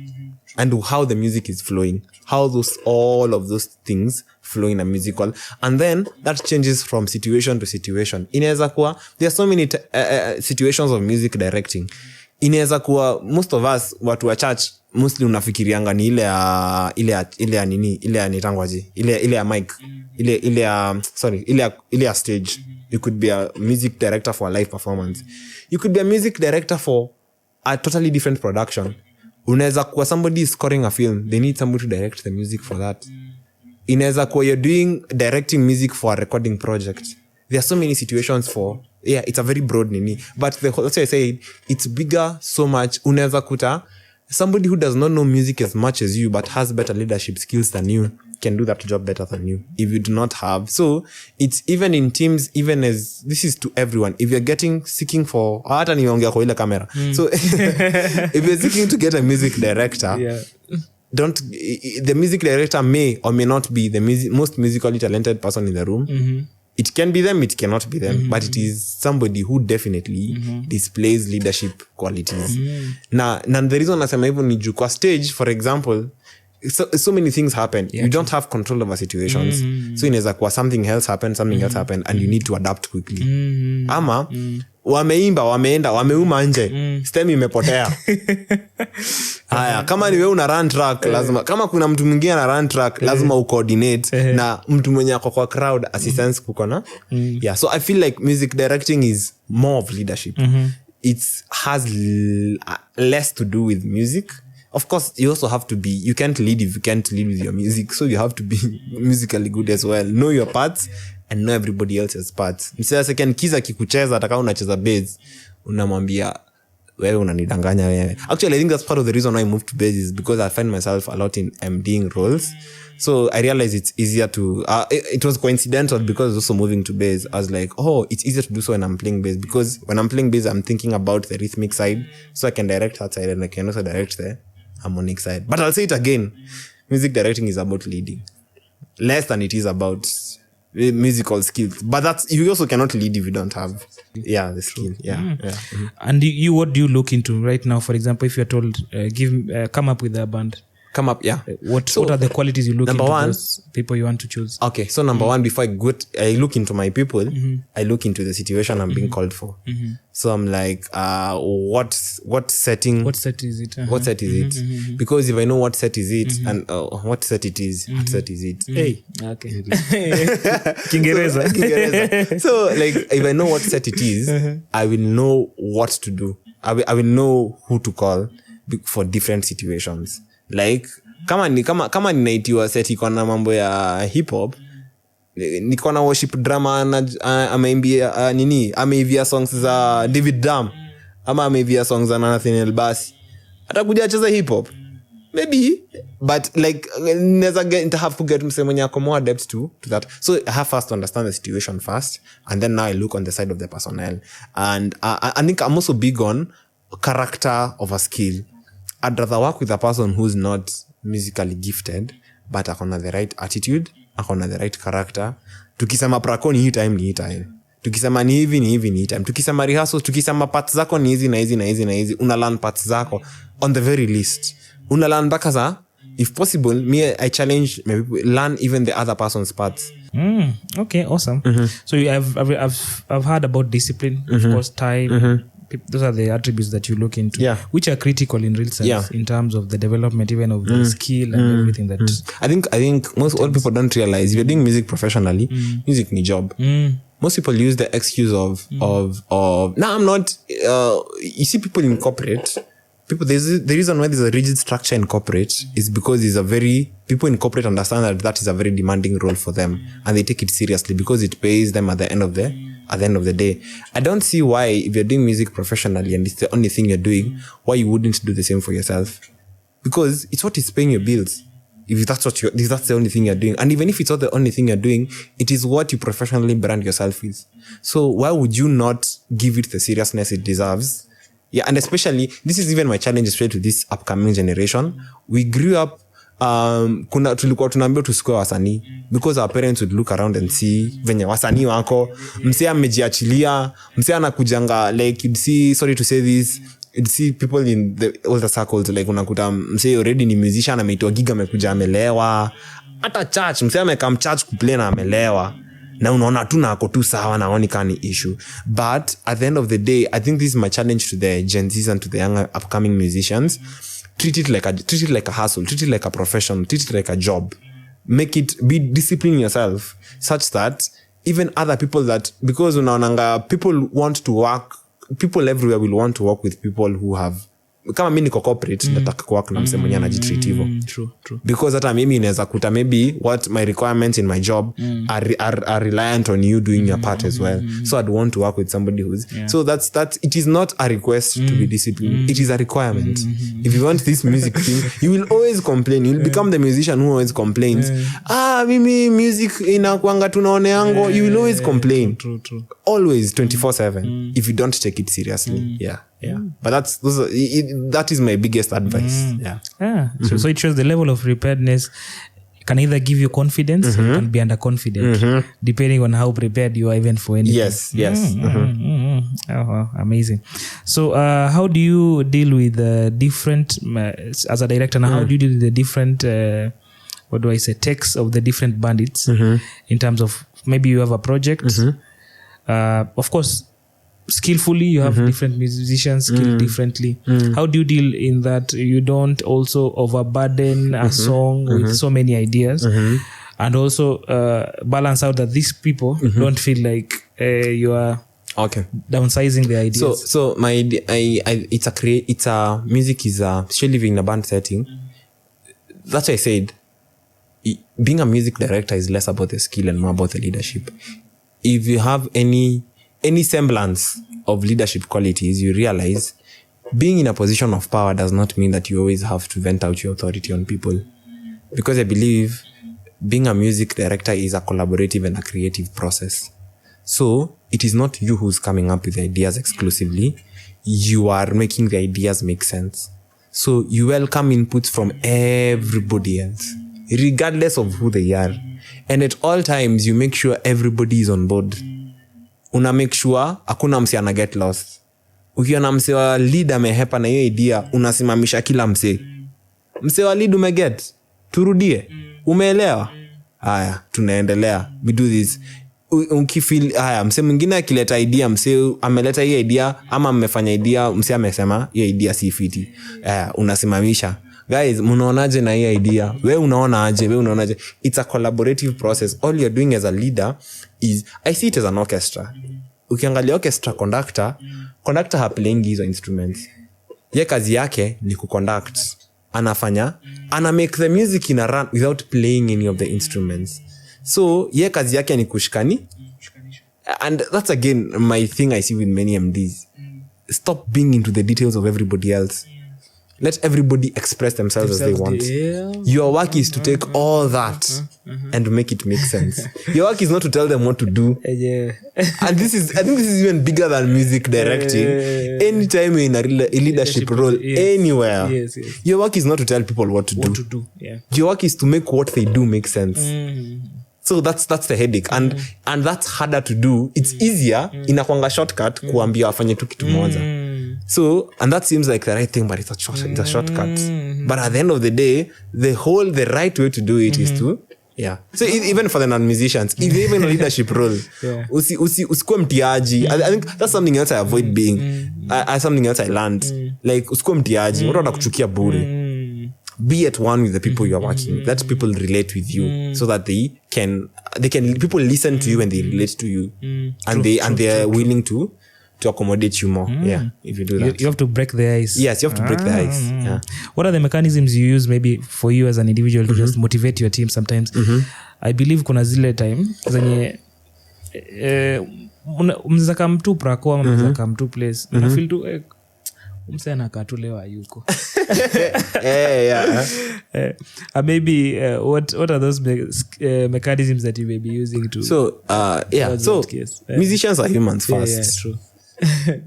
and how the music is flowing, how all of those things flow in a musical. And then that changes from situation to situation. Inaweza kuwa, there are so many situations of music directing. Inaweza kuwa, most of us watu wa church mostly unafikirianga ni ile ya mic, ile ya stage. You could be a music director for a live performance. You could be a music director for a totally different production. Unaweza kuwa somebody is scoring a film, they need somebody to direct the music for that. Inaweza kuwa you're directing music for a recording project. There are so many situations for, it's a very broad nini. But that's why I say it's bigger so much. Unaweza kuta somebody who does not know music as much as you but has better leadership skills than you can do that job better than you if you do not have. So it's even in teams, even as this is to everyone. If you're seeking for hata niongea kwa ile camera. So if you're seeking to get a music director, the music director may or may not be the most musically talented person in the room. It can be them, it cannot be them, but it is somebody who definitely displays leadership qualities. Na the reason nasema hivyo ni juu kwa stage, for example, so many things happen. You don't have control over situations. So inaweza kuwa something else happen, and you need to adapt quickly. Ama wameimba, wameuma nje, stem imepotea. Haya, kama ni wewe una run track, lazima, kama kuna mtu mwingine ana run track, lazima ucoordinate na mtu mwenye ako kwa crowd assistance kuko na. So I feel like music directing is more of leadership. It has less to do with music. Of course, you also have to be, you can't lead if you can't lead with your music. So you have to be musically good as well. Know your parts and know everybody else's parts. Msasa second kiza kikucheza ataka unacheza bass, unamwambia wewe unanidanganya wewe. Actually, I think that's part of the reason why I moved to bass is because I find myself a lot in MDing roles. So I realized it's easier to it was coincidental because I was also moving to bass. I was like, oh, it's easier to do so when I'm playing bass, because when I'm playing bass I'm thinking about the rhythmic side, so I can direct that side and I can also direct the harmonic side. But I'll say it again, music directing is about leading less than it is about musical skills. But that's, you also cannot lead if you don't have the skill. And you what do you look into right now? For example, if you're told come up with a band, what are the qualities you look into? Those people you want to choose? Okay, so number one, before I look into my people, I look into the situation I'm being called for. So I'm like, what set is it? What set is it? Because if I know what set is it and what set it is, what set is it? Hey, okay. Kingereza. So like, if I know what set it is, I will know what to do. I will know who to call for different situations. Like, kama ninaitiwa set iko na mambo ya hip hop, niko na worship drama na ameimbia ameivia songs za David Dam ama ameivia songs za Nathaniel Bassey, atakuja acheza hip hop maybe, but like neza have to get mse mwenye ako more adept to that. So I have first to understand the situation first, and then now I look on the side of the personnel. And I think I'm also big on character of a skill. I'd rather work with a person who's not musically gifted, but akona the right attitude, akona the right character. Tukisema prako ni hii time. Tukisema ni hivi time. Tukisema rehearsals, tukisema parts zako ni hizi na hizi. Una learn parts zako on the very least. Una learn baka za, if possible, I challenge, maybe learn even the other person's parts. Okay, awesome. So I've heard about discipline, of course, time. those are the attributes that you look into, which are critical in real sense, in terms of the development even of the skill and everything that I think most all people don't realize if you're doing music professionally, music ni job. Most people use the excuse of no, I'm not. You see, people in corporate, the reason why there's a rigid structure in corporate is because people in corporate understand that is a very demanding role for them, and they take it seriously because it pays them at the end of the day. I don't see why, if you're doing music professionally and it's the only thing you're doing, why you wouldn't do the same for yourself, because it's what is paying your bills. If that's the only thing you're doing, and even if it's not the only thing you're doing, it is what you professionally brand yourself with. So why would you not give it the seriousness it deserves? Yeah, and especially this is even my challenge straight to this upcoming generation. We grew up tulikuwa tunaambiwa tusikue wasanii because our parents would look around and see venye wasanii wako, msee amejiachilia, msee anakujanga, like you'd see, sorry to say this, you'd see people in the older circles, like unakuta msee already ni musician, ameitwa gig, amekuja amelewa, hata church msee amekam church kuplay na amelewa, na unaona tu nako tu sawa, naoni kani issue. But at the end of the day, I think this is my challenge to the Gen Zs and to the younger upcoming musicians. Treat it like a hustle, treat it like a profession, treat it like a job. Be disciplined yourself such that even other people because unaonanga people everywhere will want to work with people who have, kama mimi niko corporate, nataka kuwork na msemo mwenye anajitreat hivyo. True. Because hata mimi inaweza kuta maybe what my requirements in my job are reliant on you doing your part as well. So I'd want to work with somebody who's so that's it is not a request to be disciplined. It is a requirement. If you want this music thing, you will always complain. You will become the musician who always complains. Mimi music inakuanga tunaoneango. You will always complain. True. Always 24/7 if you don't take it seriously. Yeah. But that is my biggest advice. So it shows the level of preparedness can either give you confidence or can be underconfident, depending on how prepared you are even for anything. Yes. Oh, amazing. So how do you deal with the different as a director now, how do you deal with the different takes of the different bandits in terms of maybe you have a project, of course skillfully you have different musicians skilled differently. How do you deal in that you don't also overburden a song with so many ideas, and also balance out that these people don't feel like you are downsizing the ideas? So my idea, it's a music is especially living in a band setting. That's why I said being a music director is less about the skill and more about the leadership. If you have any semblance of leadership qualities, you realize being in a position of power does not mean that you always have to vent out your authority on people. Because I believe being a music director is a collaborative and a creative process. So it is not you who's coming up with the ideas exclusively. You are making the ideas make sense. So you welcome inputs from everybody else, regardless of who they are. And at all times, you make sure everybody is on board. Una make sure hakuna mse ana get lost. Ukiona mse wa lead amehepa na hiyo idea, unasimamisha kila mse. Mse wa lead umeget, turudie. Umeelewa? Haya, tunaendelea. We do this. Ukifeel haya, mse mwingine akileta idea, mse ameleta hiyo idea ama mmefanya idea, mse amesema hiyo idea si fiti. Unasimamisha. Guys, mnaonaje na hiyo idea? Wewe unaonaje? It's a collaborative process. All you're doing as a leader is, I see it as an orchestra. Ukiangalia orchestra conductor playing hizo instruments. Ye kazi yake ni kuconduct. Ana make the music in a run without playing any of the instruments. So ye kazi yake ni kushikani. And that's again my thing I see with many MDs. Stop being into the details of everybody else. Let everybody express themselves as they want. Your work is to take all that and make it make sense. Your work is not to tell them what to do. And I think this is even bigger than music directing. Anytime you're in a leadership role, anywhere, your work is not to tell people what to do. Your work is to make what they do make sense. So that's the headache, and that's harder to do. It's easier inakuanga shortcut kuambia afanye tu kitu moja. So, and that seems like the right thing, but it's a shortcut. But at the end of the day, the right way to do it is to Yeah. So even for the non-musicians, even in a leadership role, usikuwe mtiaji. I think that's something else I avoid being. Something else I learned. Like usikuwe mtiaji. Watu watakuchukia bure. Be at one with the people you are working with. Let people relate with you so that they can people listen to you and they relate to you. And they are willing to accommodate you more. Yeah, if you do that. You have to break the ice. Yes, you have to break the ice. Yeah. What are the mechanisms you use maybe for you as an individual to just motivate your team sometimes? I believe kuna zile time zenye mnaweza come to prako ama mnaweza come to place. Una feel to msana katulewa yuko. Maybe what are those mechanisms that you may be using to musicians are humans first. Yeah, true.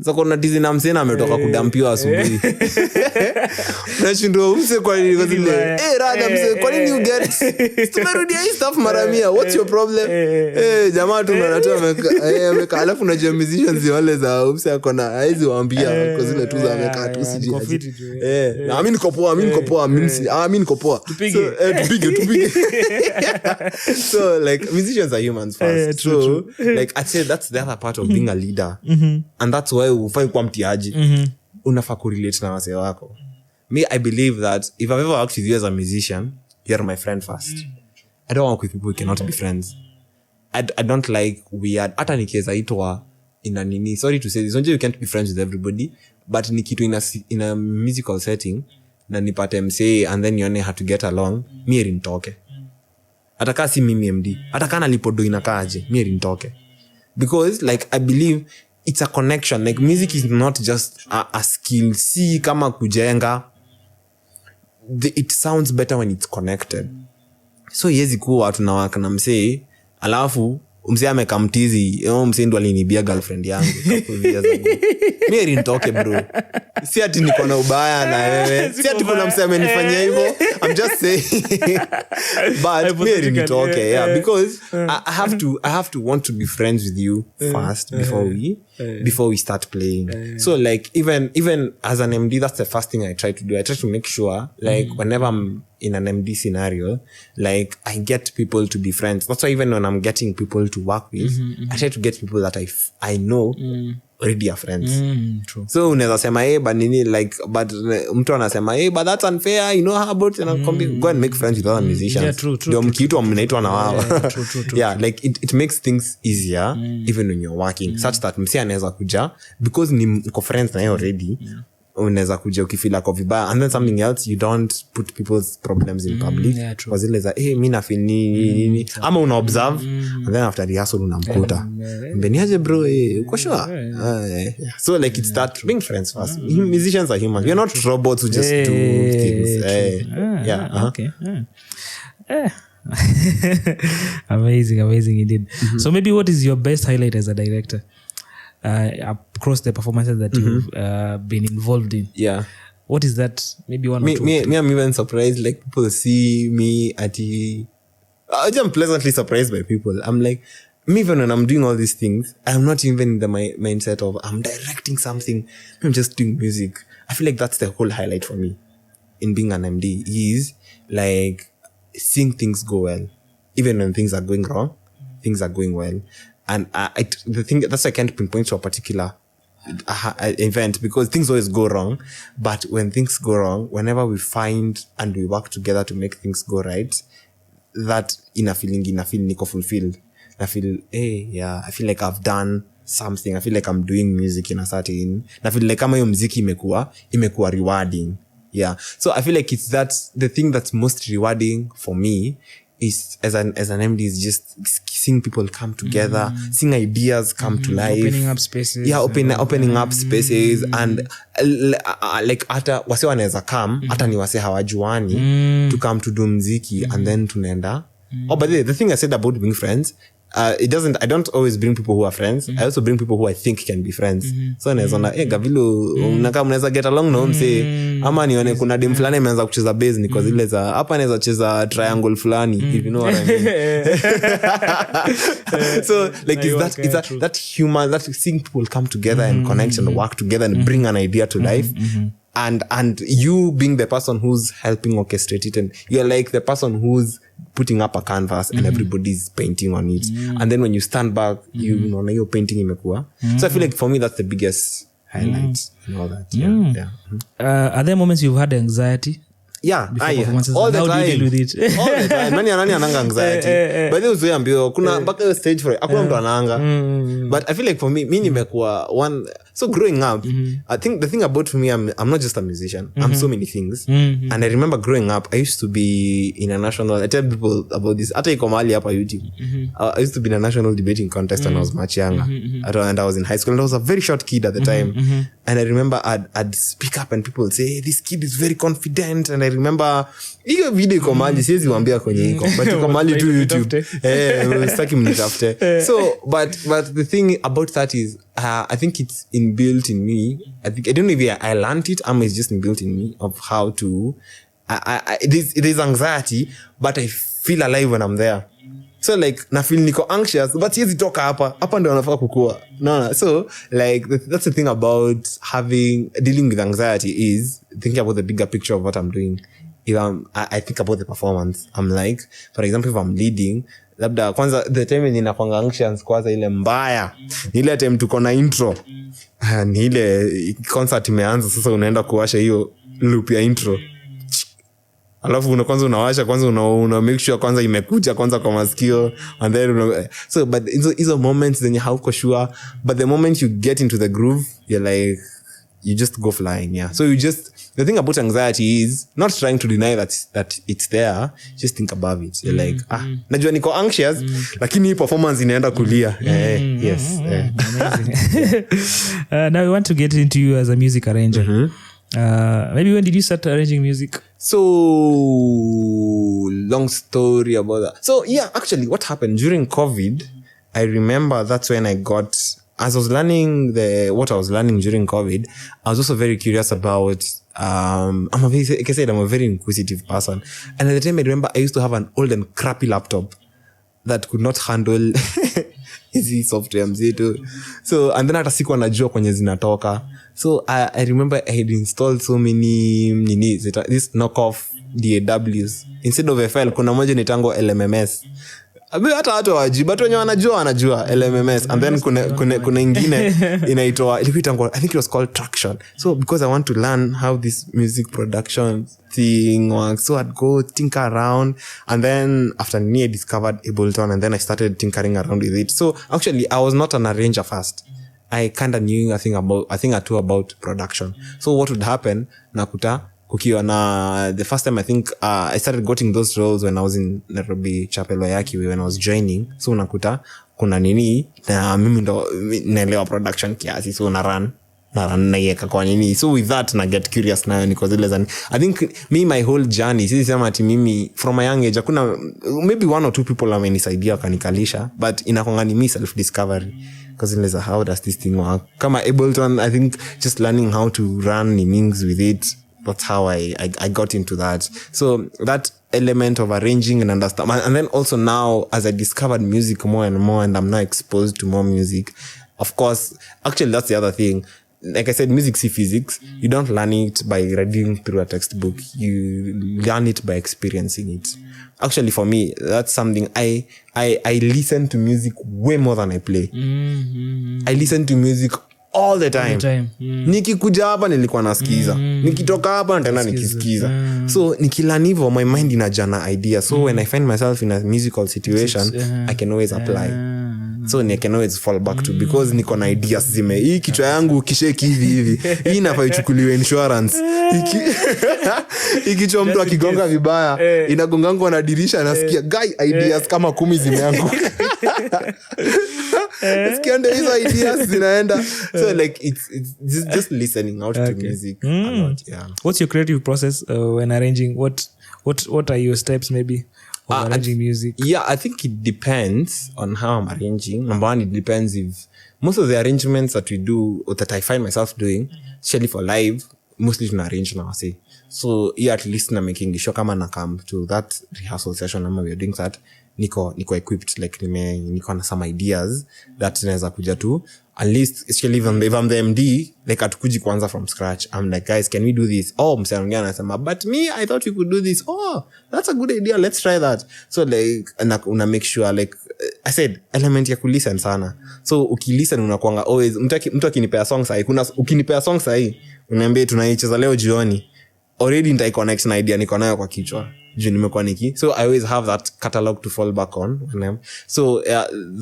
So kuna tizi na msena ametoka kudampiwa asubuhi. Unashindwa umse kwa nini zile rada mse kwa nini you get tumerudia hii stuff mara 100 what's your problem jamaa tu unatoa ameka alafu unajua musicians wale za umse akona hizi waambia kwa zile tu za ameka tu siji na mimi niko poa mimi niko poa tupige so like musicians are humans first. So like I'd say that's the other part of being a leader. And that's why ufai kwa mtiaji. Unafaa kurelate na wase wako. Me, I believe that if I've ever worked with you as a musician, you're my friend first. I don't work with people who cannot be friends. I don't like weird. Hata nikiweza itwa ina nini. Sorry to say this. You can't be friends with everybody. But nikitu in a musical setting, na nipate msee and then yone have to get along, mi erinitoke. Ataka si mimi MD. Ataka na lipodo inakaaje, mi erinitoke. Because like I believe it's a connection. Like music is not just a skill. Si kama kujenga. It sounds better when it's connected. So yezi kuwa tunawaka na msee alafu msee amekamtizi msee ndo alinibia girlfriend yangu couple years ago. Mimi erinitoke bro. Si ati niko na ubaya na wewe. Si ati kuna msee amenifanyia hivyo. I'm just saying. But mimi erinitoke. Yeah, because I have to want to be friends with you first before we start playing. So like even as an MD, that's the first thing I try to do. I try to make sure like whenever I'm in an MD scenario, like I get people to be friends. That's why even when I'm getting people to work with, I try to get people that I know already are friends. True. So unaweza sema but nini like but mtu anasema but that's unfair, you know how about go and make friends with other musicians. Yeah, true. Ndio mkiitwa mnaitwa na wao. True. Yeah, like it makes things easier even when you're working such that msi anaweza kuja because ni mko friends na yeye already. Unaweza kuja ukifeel kwa vibaya and then something else, you don't put people's problems in public. Kwa zile za mimi na feel nini ama una observe and then after rehearsal unamkuta mbeniaje bro uko sure. So like it's that being friends first. Musicians are humans. We are not robots who just do things. Okay. Amazing indeed. So maybe what is your best highlight as a director across the performances that you've been involved in? Yeah. What is that? Maybe one or two. Me, I'm even surprised. Like people see me I'm pleasantly surprised by people. I'm like, me even when I'm doing all these things, I'm not even in the mindset of I'm directing something. I'm just doing music. I feel like that's the whole highlight for me in being an MD is like seeing things go well. Even when things are going wrong, things are going well. And the thing that's why I can't pinpoint to a particular event because things always go wrong. But when things go wrong, whenever we find and we work together to make things go right, that in a feeling niko fulfilled. I feel, I feel like I've done something. I feel like I'm doing music in a certain. I feel like kama hiyo muziki imekuwa rewarding. Yeah. So I feel like it's the thing that's most rewarding for me is as an MD is just seeing people come together, seeing ideas come to life, opening up spaces. Yeah, opening up spaces and like hata wase wanaweza come hata ni wase hawajuani to come to do muziki and then tunaenda. But the thing I said about being friends, I don't always bring people who are friends. I also bring people who I think can be friends. So naweza na Garvillo mnaweza get along na mse ama nione kuna dem fulani ameanza kucheza bass niko zile za hapa naweza cheza triangle fulani if you know what I mean. So like that human that seeing people come together and connect and work together and bring an idea to life. and you being the person who's helping orchestrate it, and you're like the person who's putting up a canvas and everybody's painting on it, and then when you stand back, you know your painting imekuwa. So I feel like for me that's the biggest highlight and all that. Are there moments you've had anxiety? Yeah, all the time. Do you deal with it? All the time. Nani ananga anxiety. But there's way mbio kuna mpaka stage for it. Hakuna mtu ananga. But I feel like for me nimekuwa one. So growing up, I think the thing about me, I'm not just a musician. I'm so many things. And I remember growing up, I used to be in a national, I tell people about this, hata iko mahali hapa YouTube. I used to be in a national debating contest when I was much younger. And I was in high school, and I was a very short kid at the time. And I remember I'd speak up and people would say, hey, this kid is very confident. And I remember, hiyo video iko mahali, siwezi waambia kwenye iko, but iko mahali tu YouTube. Sitaki mnitafute. So, but the thing about that is, I think it's inbuilt in me. I don't know if I learned it, it's just inbuilt in me of how to. It is anxiety, but I feel alive when I'm there. So like na feel niko anxious, but siwezi toka hapa ndio nafaa kukua. No. So like that's the thing about dealing with anxiety is thinking about the bigger picture of what I'm doing. If I think about the performance, I'm like, for example, if I'm leading, labda kwanza the time ninakwanga anxious kwanza ile mbaya ni ile time tuko na intro, ni ile concert imeanza, sasa unaenda kuwasha hiyo loop ya intro, alafu unawasha kwanza una make sure kwanza imekuja kwanza kwa masikio, and then so but hizo moments zenye hauko sure, but the moment you get into the groove you're like you just go flying. So the thing about anxiety is not trying to deny that it's there, just think above it. You're like najua niko anxious lakini performance inaenda kulia. Yes. Amazing. Now we want to get into you as a music arranger. Maybe when did you start arranging music? So long story about that. So yeah, actually what happened during COVID, I remember that's when I got, as I was learning what I was learning during COVID, I was also very curious about, I'm a very inquisitive person. And at the time I remember I used to have an old and crappy laptop that could not handle easy software mzito. So, and then hata sikuwa najua kwenye zinatoka. So I remember I had installed so many this knockoff DAWs. Instead of FL, kuna moja nitango LMMS. Hata watu hawajui, but wenye wanajua LMMS. And then kuna ingine inaitwa, I think it was called Traction. So because I want to learn how this music production thing works, so I'd go tinker around, and then after I discovered Ableton, and then I started tinkering around with it. So actually I was not an arranger first. I kind of knew a thing or two about production. So what would happen, nakuta kukiwa na the first time I think I started getting those roles when I was in Nairobi Chapel Wayaki when I was joining. So unakuta kuna nini na mimi ndo naelewa production kiasi, so na run naiweka kwa nini. So with that na get curious nayo niko zile zani. I think my whole journey, sisi sema ati mimi from a young age kuna maybe one or two people wamenisaidia kanikalisha, but inakuanga ni me self discovery. Because in like, how does this thing work? Kama Ableton, I think just learning how to run innings with it, that's how I got into that. So that element of arranging and understand, and then also now as I discovered music more and more, and I'm now exposed to more music, of course, actually that's the other thing. Like I said, music is physics. You don't learn it by reading through a textbook. You learn it by experiencing it. Actually, for me, that's something I listen to music way more than I play. I listen to music all the time. Nikikuja hapa nilikuwa nasikiza. Nikitoka hapa nitaenda nikisikiza. So nikilearn hivyo, my mind inajana idea. So when I find myself in a musical situation, I can always apply. So I can always fall back to, because niko na ideas zime. Hii kichwa yangu kisheki hivi. Hii inafaa ichukuliwe insurance. Hii kichwa mtu akigonga vibaya, inagongango na dirisha nasikia guy ideas kama 10 zimeanguka. Nasikia ndio hizo ideas zinaenda. So like it's just listening out to music a lot. Yeah. What's your creative process when arranging? What are your steps maybe? Arranging music? Yeah, I think it depends on how I'm arranging. Number one, it depends if most of the arrangements that we do, or that I find myself doing, especially for live, mostly to arrange now, I say. So yeah, at least I'm making sure kama na come to that rehearsal session, we are doing that. niko equipped, like niko na some ideas that naweza kuja tu, at least especially if I'm the MD, like atukuji kwanza from scratch. I'm like, guys, can we do this? Msee mwingine anasema, but me, I thought we could do this. That's a good idea, let's try that. So like una make sure, like I said, element ya kulisten sana. So ukilisten unakuanga always, mtu akinipea song sahi, ukinipea song sahi uniambie tunaicheza leo jioni, already nitai connect na idea niko nayo kwa kichwa juu nimekuwa so I always have that catalog to fall back on. So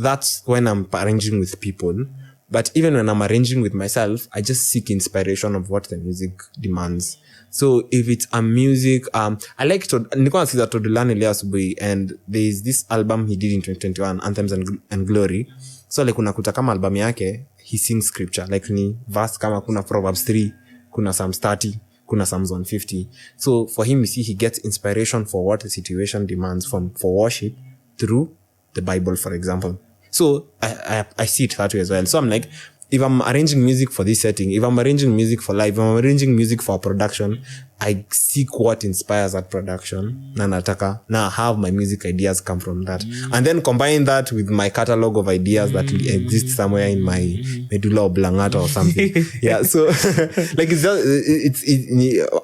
that's when I'm arranging with people. But even when I'm arranging with myself, I just seek inspiration of what the music demands. So if it's a music, I like to, nilikuwa nasikiza Todulani leo asubuhi, and there is this album he did in 2021, Anthems and Glory. So like unakuta kama album yake, he sings scripture, like ni verse kama kuna Proverbs 3, kuna Psalms 30, kuna Psalms 150. So for him, you see, he gets inspiration for what the situation demands for worship through the Bible, for example. So I see it that way as well. So I'm like, if I'm arranging music for this setting, if I'm arranging music for live, if I'm arranging music for a production, I seek what inspires that production. Na have my music ideas come from that. And then combine that with my catalog of ideas that exist somewhere in my medulla oblongata or something. Yeah, so like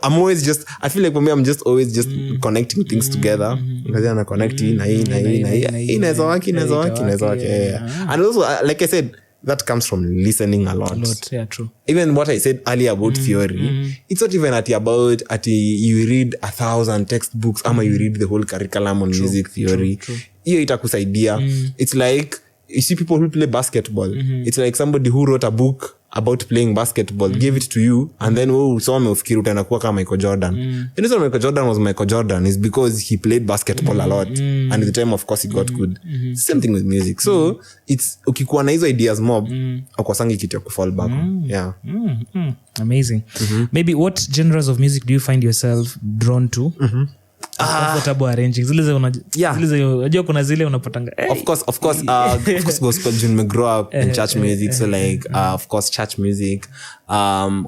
I'm always just, I feel like for me, I'm just always just connecting things together. And connecting, inaweza waki. And also, like I said, that comes from listening a lot. Yeah, true. Even what I said earlier about theory, it's not even about you read 1,000 textbooks ama you read the whole curriculum on music theory. Hiyo itakusaidia. It's like, you see people who play basketball. It's like somebody who wrote a book about playing basketball, gave it to you, and then usome ufikiri utakuwa kama Michael Jordan. The reason Michael Jordan was Michael Jordan is because he played basketball a lot, and at the time, of course, he got good. Same thing with music. So it's ukikuwa na hizo ideas mob, ukwasangi kitu ya kufall back on. Yeah. Amazing. Maybe what genres of music do you find yourself drawn to? Comfortable arranging zile unajua kuna zile unapatanga of course gospel juu nimegrow up in church music, so like of course church music,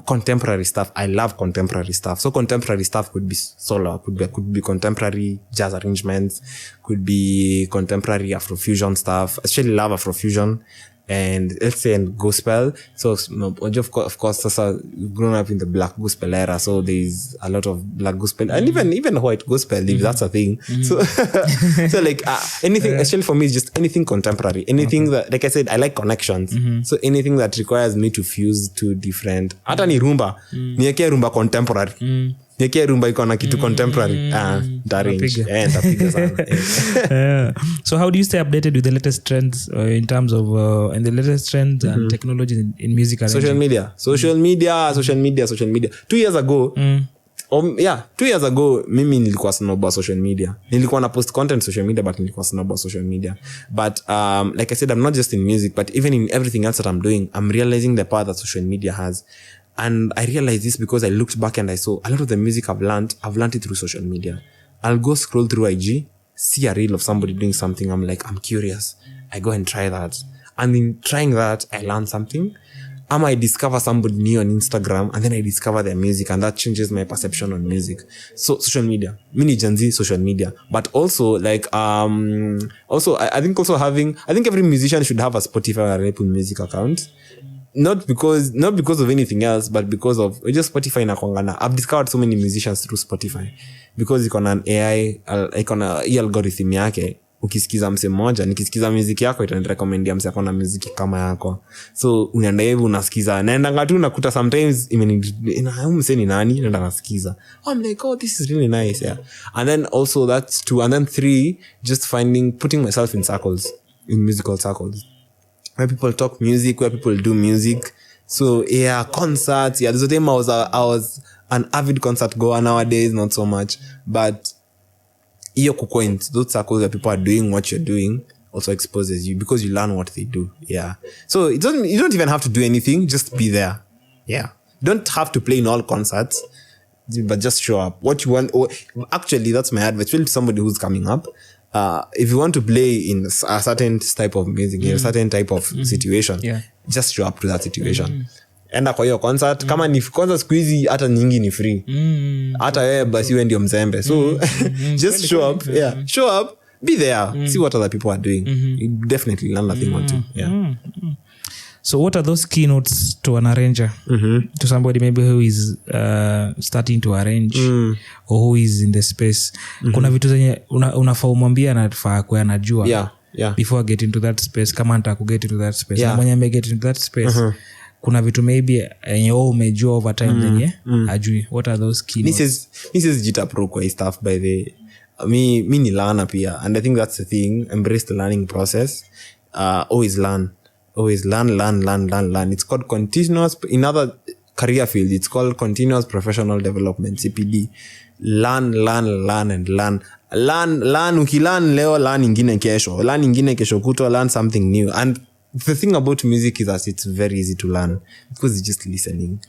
contemporary stuff. I love contemporary stuff. So contemporary stuff could be solo, could be contemporary jazz arrangements, could be contemporary Afrofusion stuff. I actually love Afrofusion. And let's say in gospel, so of course sasa grown up in the black gospel era, so there's a lot of black gospel and even white gospel, if that's a thing. So so like anything, actually for me, is just anything contemporary, anything that, like I said, I like connections. So anything that requires me to fuse two different, hata ni rumba, niweke rumba contemporary, niweke rumba iko na kitu contemporary, nitapiga sana. So how do you stay updated with the latest trends in terms of and the latest trends and technology in music arranging? Social media 2 years ago 2 years ago mimi nilikuwa snob social media, nilikuwa na post content social media, but nilikuwa snob social media. But like I said, I'm not just in music, but even in everything else that I'm doing, I'm realizing the power that social media has. And I realized this because I looked back and I saw a lot of the music I've learned it through social media. I'll go scroll through IG, see a reel of somebody doing something, I'm like, I'm curious, I go and try that, and in trying that I learn something. I discover somebody new on Instagram, and then I discover their music, and that changes my perception on music. So social media, mini Gen Z social media, but also like I think every musician should have a Spotify or Apple Music account. Not because of anything else, but because of just Spotify na kwangana. I've discovered so many musicians through Spotify because iko na AI, iko na algorithm yake. Ukisikiza mse mmoja, nikisikiza muziki yako itanirecommendia mse akona muziki kama yako. So unaenda hivi unasikiza, naenda ngatu nakuta sometimes mse ni nani, naenda nasikiza. I'm like, oh, this is really nice, yeah. And then also that's 2, and then 3, just putting myself in circles, in musical circles, where people talk music, where people do music. So yeah, concerts. Yeah, there's a time I was an avid concert goer. Nowadays, not so much. But those circles where people are doing what you're doing also exposes you because you learn what they do. Yeah. So you don't even have to do anything. Just be there. Yeah. Don't have to play in all concerts, but just show up. What you want. Actually, that's my advice. Tell somebody who's coming up. If you want to play in a certain type of music, in a certain type of situation, just show up to that situation. Enda kwa hiyo concert, kama ni concert siku hizi hata nyingi ni free. Hata wewe basi wewe ndio mzembe. So just show up. Yeah, show up. be there, see what other people are doing. You definitely learn a thing or two. Yeah. So what are those keynotes to an arranger? To somebody maybe who is starting to arrange or who is in the space? Kuna vitu zenye unafaa umwambia anafaa kuwa anajua before get into that space, kama nataka ku get into that space. Na mwenye ame get into that space, kuna vitu maybe yenye umejua over time zenye ajui. What are those keynotes? This is jita pro kwa stuff by the me ni learner pia, and I think that's the thing. Embrace the learning process. Always learn. It's called continuous, in other career fields it's called continuous professional development, CPD. Learn. Ukilearn leo, learn ingine kesho kutwa, learn something new. And the thing about music is that it's very easy to learn because it's just listening.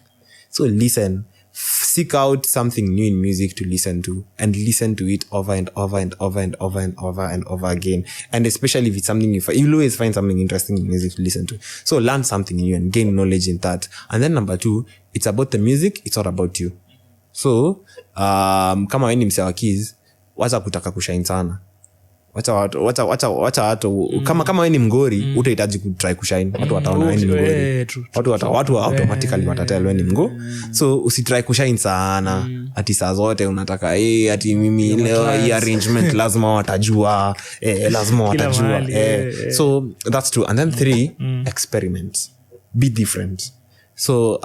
So listen, seek out something new in music to listen to, and listen to it over and over again. And especially if it's something you'll always find something interesting in music to listen to. So learn something new and gain knowledge in that. And then number 2, it's about the music, it's not about you. So kama wewe ni msee wa keys, wacha kutaka kushine sana. Wacha watu kama wewe ni mgori, utahitaji kutry kushine. Watu wataona wewe ni mgori. Watu automatically watatell wewe ni mgo. So usitry kushine sana. Ati saa zote unataka ati mimi leo hii arrangement lazima watajua. So that's 2. And then 3, experiment. Be different. So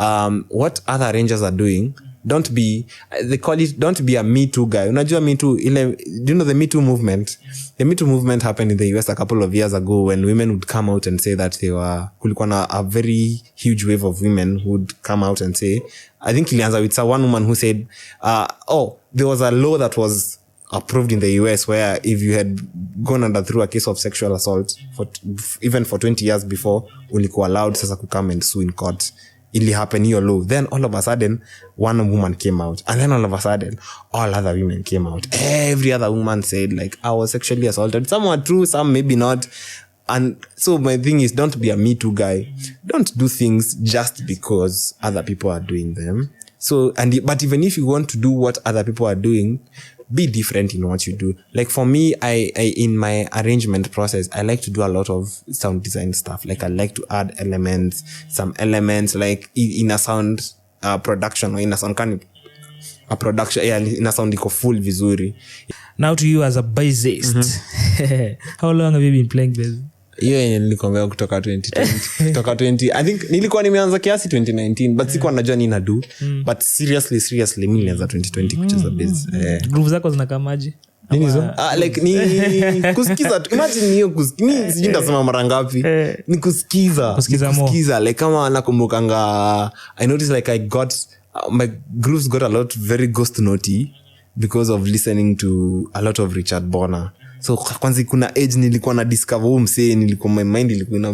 what other arrangers are doing, don't be a Me Too guy. Unajua Me Too, do you know the Me Too movement? The Me Too movement happened in the US a couple of years ago when women would come out and say that kulikuwa na a very huge wave of women who would come out and say, I think ilianza with one woman who said, there was a law that was approved in the US where if you had gone through a case of sexual assault even for 20 years before, ulikuwa allowed sasa to come and sue in court. It happened in your law. Then all of a sudden, one woman came out. And then all of a sudden, all other women came out. Every other woman said, like, I was sexually assaulted. Some were true, some maybe not. And so my thing is, don't be a Me Too guy. Don't do things just because other people are doing them. So, but even if you want to do what other people are doing, be different in what you do. Like for me, I in my arrangement process, I like to do a lot of sound design stuff. Like I like to add some elements like in a sound production or in a sound a production, in a sound iko full vizuri. Now to you as a bassist. How long have you been playing bass? Hiyo nilikwambia kutoka 2020. I think nilikuwa nimeanza kiasi 2019 but sikuwa najua nini na do. But seriously mimi nilianza 2020 kucheza bass. Groove zako zinakamaje? Nini hizo? Like ni kusikiza. Imagine hiyo kusikiza. Sijui ndasema mara ngapi. Ni kusikiza. Like kama nakumbukanga, I noticed like I got my grooves got a lot very ghost noty because of listening to a lot of Richard Bonner. So kwanza kuna age nilikuwa na discover msee, nilikuwa my mind ilikuwa na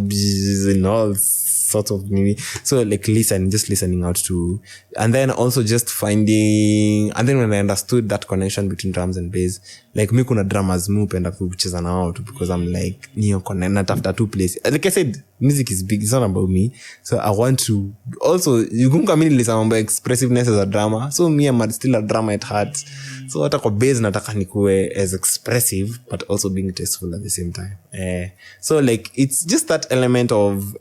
all sorts of maybe. So like listening out to, and then also just finding, and then when I understood that connection between drums and bass, like me kuna drummers mu upenda kucheza na wao because I'm like niyo connect after two places. Like I said, music is big, it's not about me. So I want to also, you kumbuka mimi nilisema mambo expressiveness as a drummer. So me I'm still a drummer at heart. So hata kwa bass nataka nikuwe as expressive but also being tasteful at the same time. So like it's just that element of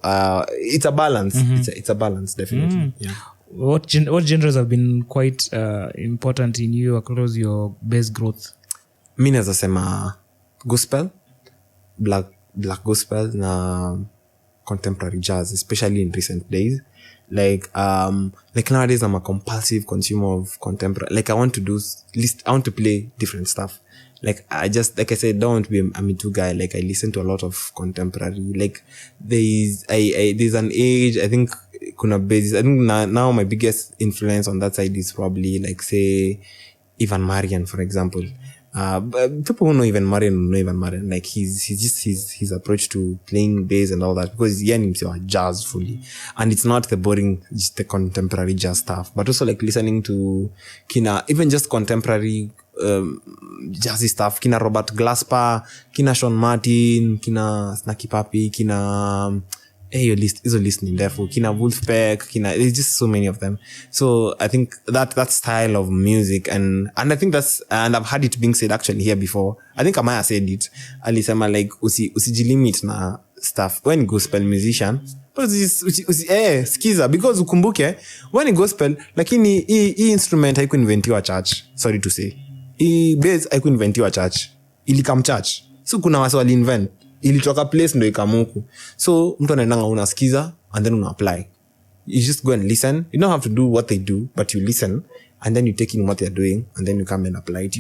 it's a balance. It's a balance definitely. Yeah. What genres have been quite important in you across your bass growth? Mimi naweza sema gospel, black gospel na contemporary jazz, especially in recent days. Like nowadays I'm a compulsive consumer of contemporary. Like I want to play different stuff. Like I said, don't want to be a Me Too guy. Like I listen to a lot of contemporary. Like there's an age, I think kuna basis. I think now my biggest influence on that side is probably like say Ivan Marian, for example. People who know Ivan Marian, like his approach to playing bass and all that, because he's himself jazz fully, and it's not the boring, just the contemporary jazz stuff, but also like listening to even just contemporary jazzy stuff, Robert Glasper, Sean Martin, Snacky Papi, your list is a listening therefore kina Wolfpack there's just so many of them. So I think that style of music and I think and I've heard it being said actually here before. I think Amaya said it alisema like usijilimit na stuff when gospel musician skiza because ukumbuke when gospel lakini hii instrument haikuinventiwa church, sorry to say hii bass haikuinventiwa church, ilikam church. So kuna wase wali invent, ilitoka place ndo ikamuku. So mtu anaendanga unasikiza and then una apply. You just go and listen. You don't have to do what they do, but you listen and then you take in what they're doing and then you come and apply it to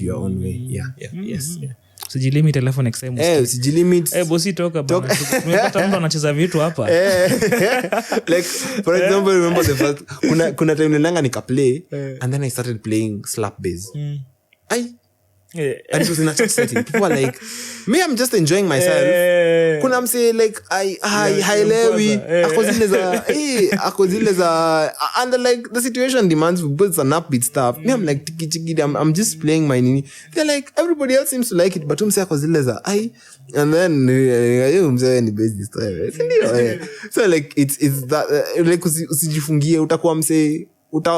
your own way. Yes. Usijilimit alafu next time usijilimit. Bosi toka bana. Tumepata mtu anacheza vitu hapa. Like for example, remember the first kuna time nilanga nika-play and then I started playing slap bass. And it was in a church setting. People are like, me, I'm just enjoying myself. Kuna mse like hailewi akozile za and like the situation demands both an upbeat stuff. Me, I'm like tiki I'm just playing my nini. They're like everybody else seems to like it, but mse akozile za and then mse ni bass this time. So like it's that like usijifungie utakuwa mse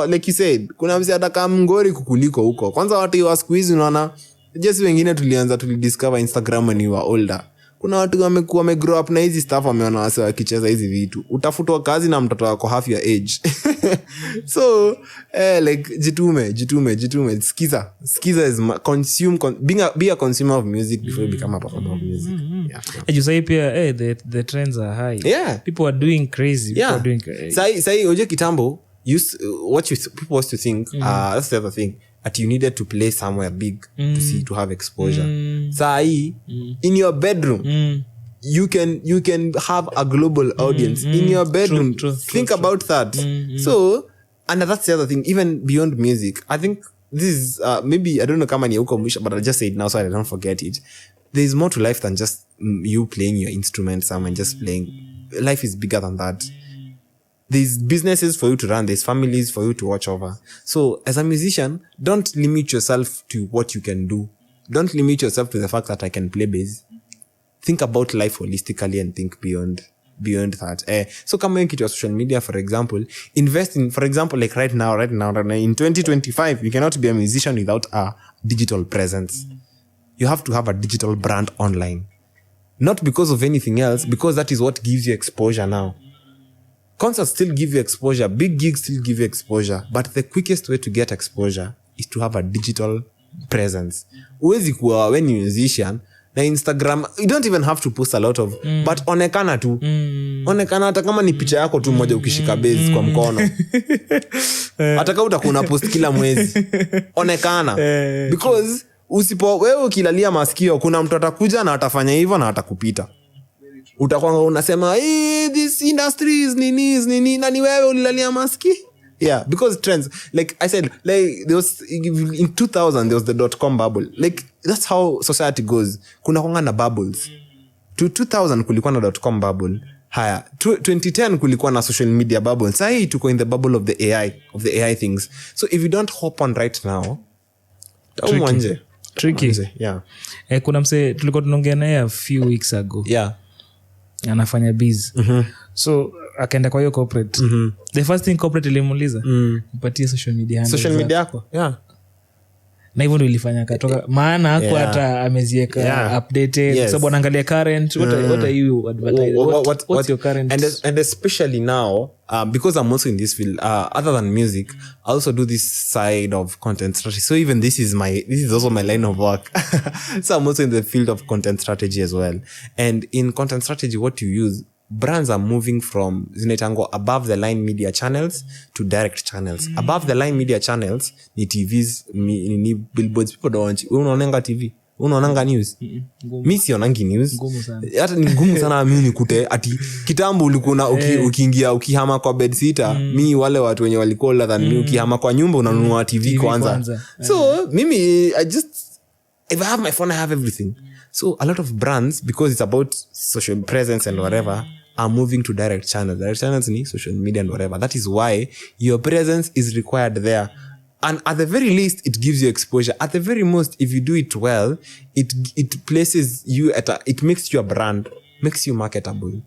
like you said, kuna msi ataka mngori kukuliko huko. Kwanza watu wa siku hizi unaona just wengine tulidiscover Instagram when you were older. Kuna watu wamekuwa grow up na hizi stuff, wameona wase wakicheza hizi vitu. Utafutwa kazi na mtoto wako half your age. So like jitume. Skiza is consume be a consumer of music before you become a performer of music. You say pia the trends are high. Yeah. People are doing crazy. People are doing crazy. Sai oje kitambo people used to think that's the other thing, that you needed to play somewhere big to have exposure. Sai in your bedroom you can have a global audience in your bedroom. Think about that. So and that's the other thing, even beyond music. I think this is maybe I don't know kama ni huko mwisho, but I'll just say it now so I don't forget it. There is more to life than just you playing your instrument somewhere and just playing. Life is bigger than that. There's businesses for you to run. There's families for you to watch over. So as a musician, don't limit yourself to what you can do. Don't limit yourself to the fact that I can play bass. Think about life holistically and think beyond that. So come on, your social media, for example, invest in, for example, like right now, in 2025, you cannot be a musician without a digital presence. You have to have a digital brand online. Not because of anything else, because that is what gives you exposure now. Concerts still give you exposure. Big gigs still give you exposure. But the quickest way to get exposure is to have a digital presence. Uwezi kuwa when you're a musician, na Instagram, you don't even have to post a lot of, but onekana tu. Onekana hata kama ni picha yako tu moja ukishika bass kwa mkono. Hata kama utakuwa post kila mwezi. Onekana. Because wewe ukilalia masikio, kuna mtu atakuja na atafanya hivyo na atakupita. Utakuwa unasema this industry is nini na ni wewe ulilalia maski. Yeah, because trends, like I said, like there was in 2000 there was the .com bubble. Like that's how society goes. Kuna kwanga na bubbles. 2000 kulikuwa na .com bubble. Haya 2010 kulikuwa na social media bubble. Sasa hii tuko in the bubble of the AI things. So if you don't hop on right now, tricky. Yeah. Kuna mse tulikuwa tunaongea naye a few weeks ago. Yeah. Anafanya biz. So akaenda kwa hiyo corporate. The first thing corporate ilimuuliza, nipatie social media handle. Social media yako? Yeah. Na hivyo ndio ilifanya katoka maana hako hata amezieka updated. Yes. Sababu anaangalia current what are you advertising? What's your current? And especially now because I'm also in this field, other than music, I also do this side of content strategy. So even this is also my line of work. So I'm also in the field of content strategy as well. And in content strategy, what you use, brands are moving from zinetango above the line media channels to direct channels. Above the line media channels ni TVs, ni billboards. People don't unaonanga TV, unaonanga news. Mimi sionangi news. Hata ni ngumu sana mimi nikute ati kitambo ulikuwa ukiingia ukihama kwa bed sitter, mimi wale watu wenye walikuwa older than mimi ukihama kwa nyumba unanunua TV kwanza. So mimi if I have my phone I have everything. So a lot of brands, because it's about social presence and whatever, are moving to direct channels. Direct channels ni social media and whatever. That is why your presence is required there. And at the very least, it gives you exposure. At the very most, if you do it well, it places you it makes you a brand, makes you marketable.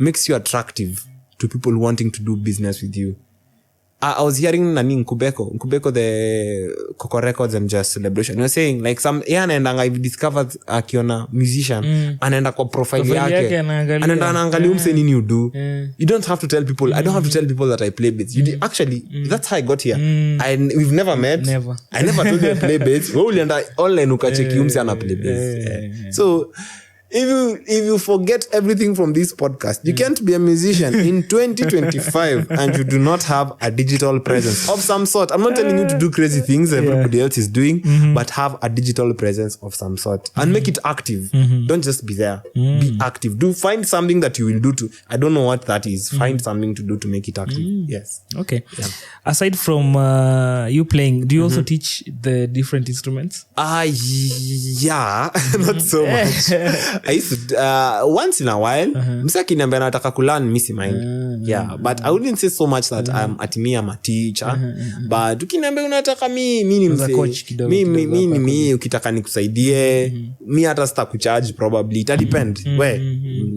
makes you attractive to people wanting to do business with you. I was hearing Nkubeko the Coco Records and Just Celebration. You're saying like some anaendanga I've discovered akiona musician anaenda kwa profile yake anaenda anaangalia umse nini you do. You don't have to tell people. I don't have to tell people that I play bass. You actually that's how I got here. We've never met. I never told you I play bass. Wewe ulienda online ukacheki umse ana play bass. So if you forget everything from this podcast, you can't be a musician in 2025 and you do not have a digital presence of some sort. I'm not telling you to do crazy things everybody else is doing, but have a digital presence of some sort and make it active. Don't just be there. Be active. Find something that you will do to. I don't know what that is. Find something to do to make it active. Yes. Okay. Yeah. Aside from you playing, do you also teach the different instruments? Yeah, not so much. I used to, once in a while, msaki niambia nataka kulearn misi mind. Yeah, but I wouldn't say so much that I'm a teacher. But ukiniambia unataka mimi ukitaka nikusaidie, mi hata sita kucharge probably. It depend.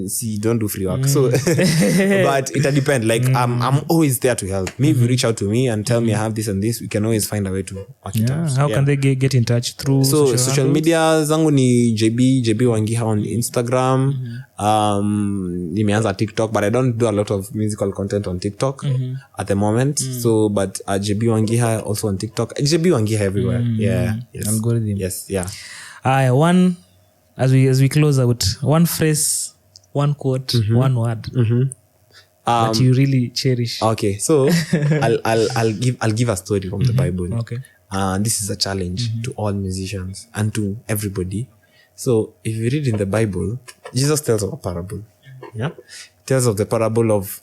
See, don't do free work. So but it depend. Like I'm always there to help. Me if you reach out to me and tell me I have this and this, we can always find a way to work it out. How can they get in touch through social media? Zangu ni JB Wangiha on Instagram. Nimeanza TikTok, but I don't do a lot of musical content on TikTok at the moment. So, but JB Wangiha also on TikTok. JB Wangiha everywhere. Yeah. Yes. Algorithm. Yes. Yeah. One as we close out, one phrase, one quote, one word that you really cherish. Okay, so I'll give a story from the Bible. Okay. This is a challenge to all musicians and to everybody. So if you read in the Bible, Jesus tells of a parable. Yeah, tells of the parable of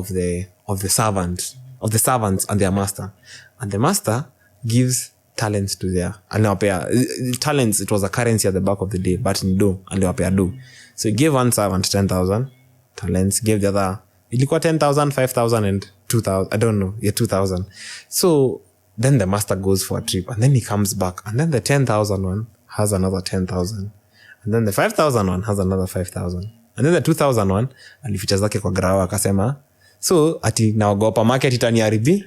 the servants and their master, and the master gives talents to their talents. It was a currency at the back of the day, but in do do. So he gave one servant 10,000 talents, gave the other ilikuwa 10,000, 5,000 and 2,000. I don't know. Yeah, 2,000. So then the master goes for a trip and then he comes back and then the 10,000 one has another 10,000 and then the 5,000 one has another 5,000 and then the 2,000 one alificha zake kwa grao akasema so ati naogopa market itaniaribi.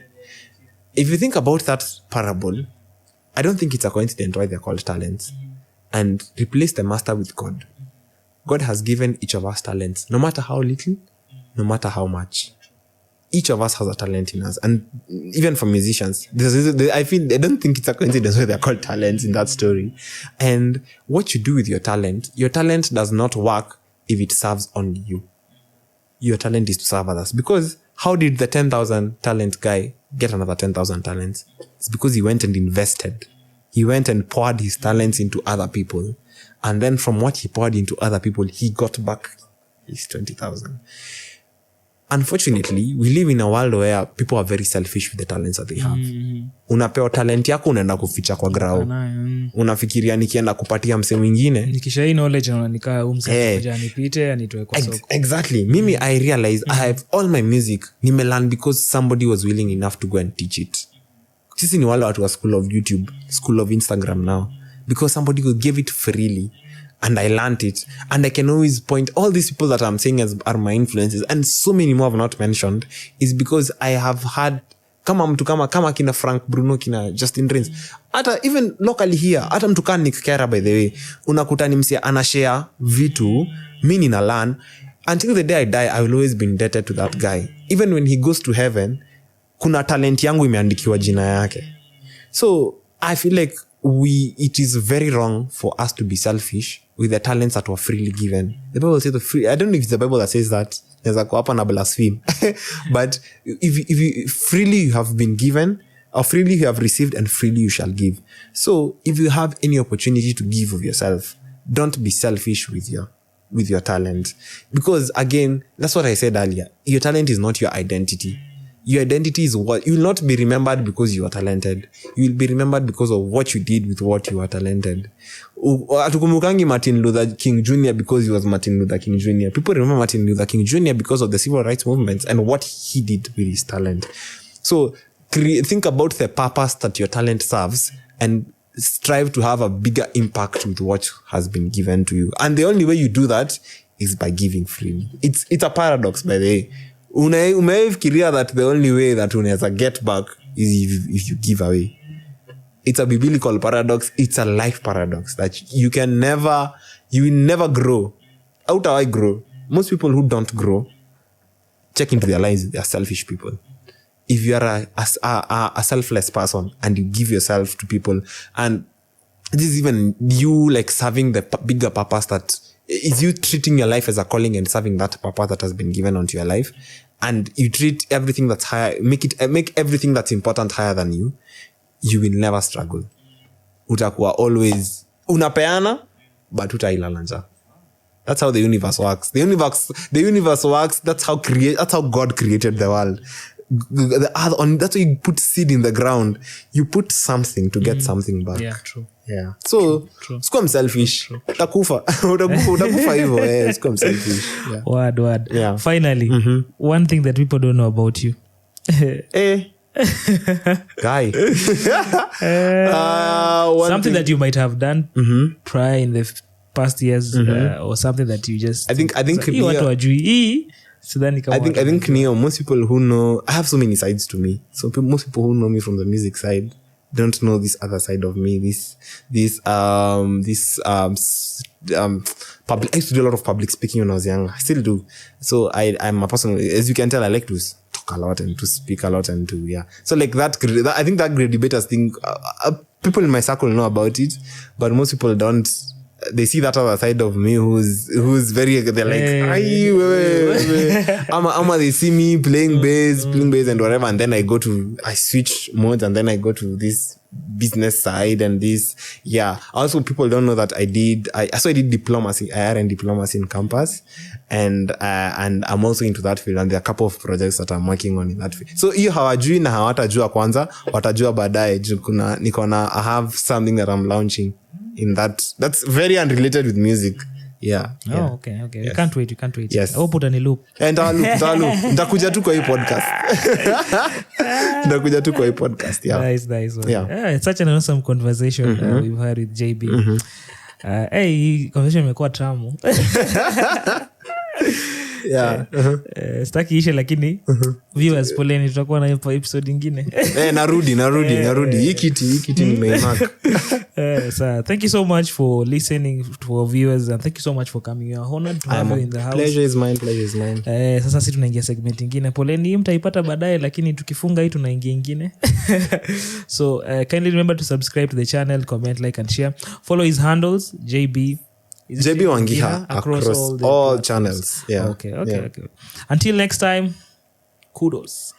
If you think about that parable, I don't think it's a coincidence why they're called talents. And replace the master with God. God has given each of us talents, no matter how little, no matter how much. Each of us has a talent in us. And even for musicians, I don't think it's a coincidence why they're called talents in that story. And what you do with your talent does not work if it serves only you. Your talent is to serve others. Because how did the 10,000 talent guy get another 10,000 talents? It's because he went and invested. He went and poured his talents into other people. And then from what he poured into other people, he got back his 20,000. Unfortunately, we live in a world where people are very selfish with the talents that they have. Unapewa talent yako unaenda kuficha kwa grao. Unafikiria nikienda kupatia mse mwingine. Nikisha hii knowledge na nikaa umse kuja nipite anitoe kwa soko. Exactly. Mimi I realize I have all my music nimelearn because somebody was willing enough to go and teach it. Sisi ni wale watu wa school of YouTube, school of Instagram now. Because somebody gave it freely. And I learned it. And I can always point all these people that I'm saying are my influences. And so many more I've not mentioned. Is because I have had kama mtu kama kina Frank Bruno, kina Justin Rins. Hata even locally here. Hata mtu kama Nick Kera by the way. Unakuta ni msia anashare vitu. Mimi na learn. Until the day I die, I will always be indebted to that guy. Even when he goes to heaven, kuna talent yangu imeandikiwa jina yake. So I feel like it is very wrong for us to be selfish with the talents that were freely given. The Bible says I don't know if it's the Bible that says that. There's a kuapa na blaspheme. But if you freely you have been given, or freely you have received, and freely you shall give. So if you have any opportunity to give of yourself, don't be selfish with your talent. Because again, that's what I said earlier. Your talent is not your identity. Your identity is what you will not be remembered because you are talented. You will be remembered because of what you did with what you are talented. Atukumukangi Martin Luther King Jr. because he was Martin Luther King Jr. People remember Martin Luther King Jr. because of the civil rights movements and what he did with his talent. So think about the purpose that your talent serves and strive to have a bigger impact with what has been given to you. And the only way you do that is by giving freely. It's a paradox, by the way. Umefikiria that the only way that unaweza get back is if you give away. It's a biblical paradox. It's a life paradox that you will never grow. How do I grow? Most people who don't grow, check into their lives, they are selfish people. If you are a selfless person and you give yourself to people, and this is even you like serving the bigger purpose, that is you treating your life as a calling and serving that purpose that has been given onto your life, and you treat everything that's higher, make everything that's important higher than you, you will never struggle. Utakuwa always unapeana but utailala njaa. That's how the universe works. The universe works. That's how God created the world. That's why you put seed in the ground. You put something to get something back. Yeah, true. Yeah. So, sikuwa selfish. Utakufa hivyo. Sikuwa selfish. Yeah. Word. Yeah. Finally, one thing that people don't know about you. Guy. Something that you might have done prior in the past years, or something that you just... I think watu wajui. I think most people who know, I have so many sides to me. So most people who know me from the music side don't know this other side of me. Public. I used to do a lot of public speaking when I was young. I still do. So I'm a person, as you can tell, I like to talk a lot and to speak a lot and to, yeah. So like that I think that great debaters thing, people in my circle know about it, but most people don't. They see that other side of me who's very, they're like, Ama they see me playing bass and whatever, and then I switch modes, and then I go to this business side and this, yeah. Also, people don't know that I did diplomacy. I had diplomacy in campus, and I'm also into that field, and there are a couple of projects that I'm working on in that field. So hiyo hawajui na hawatajua kwanza, watajua baadaye. I have something that I'm launching in that's very unrelated with music. Yeah. Okay. Yes. You can't wait. Yes. I hope utani loop. Nitakuja tu kwa hii podcast. Yeah. Nice. Yeah. It's such an awesome conversation we've had with JB. Hey, conversation imekuwa tamu. Yeah. Sitaki ishe lakini viewers poleni, tutakuwa na episode nyingine. Narudi. Hii kiti nimemark. So thank you so much for listening to our viewers, and thank you so much for coming. We are honored to have you in the house. Pleasure is mine. Sasa sisi tunaingia segment nyingine. Poleni, hii mtaipata baadaye, lakini tukifunga hii tunaingia nyingine. So kindly remember to subscribe to the channel, comment, like and share. Follow his handles, JB Wangiha across all channels. Yeah. Okay. Until next time, kudos.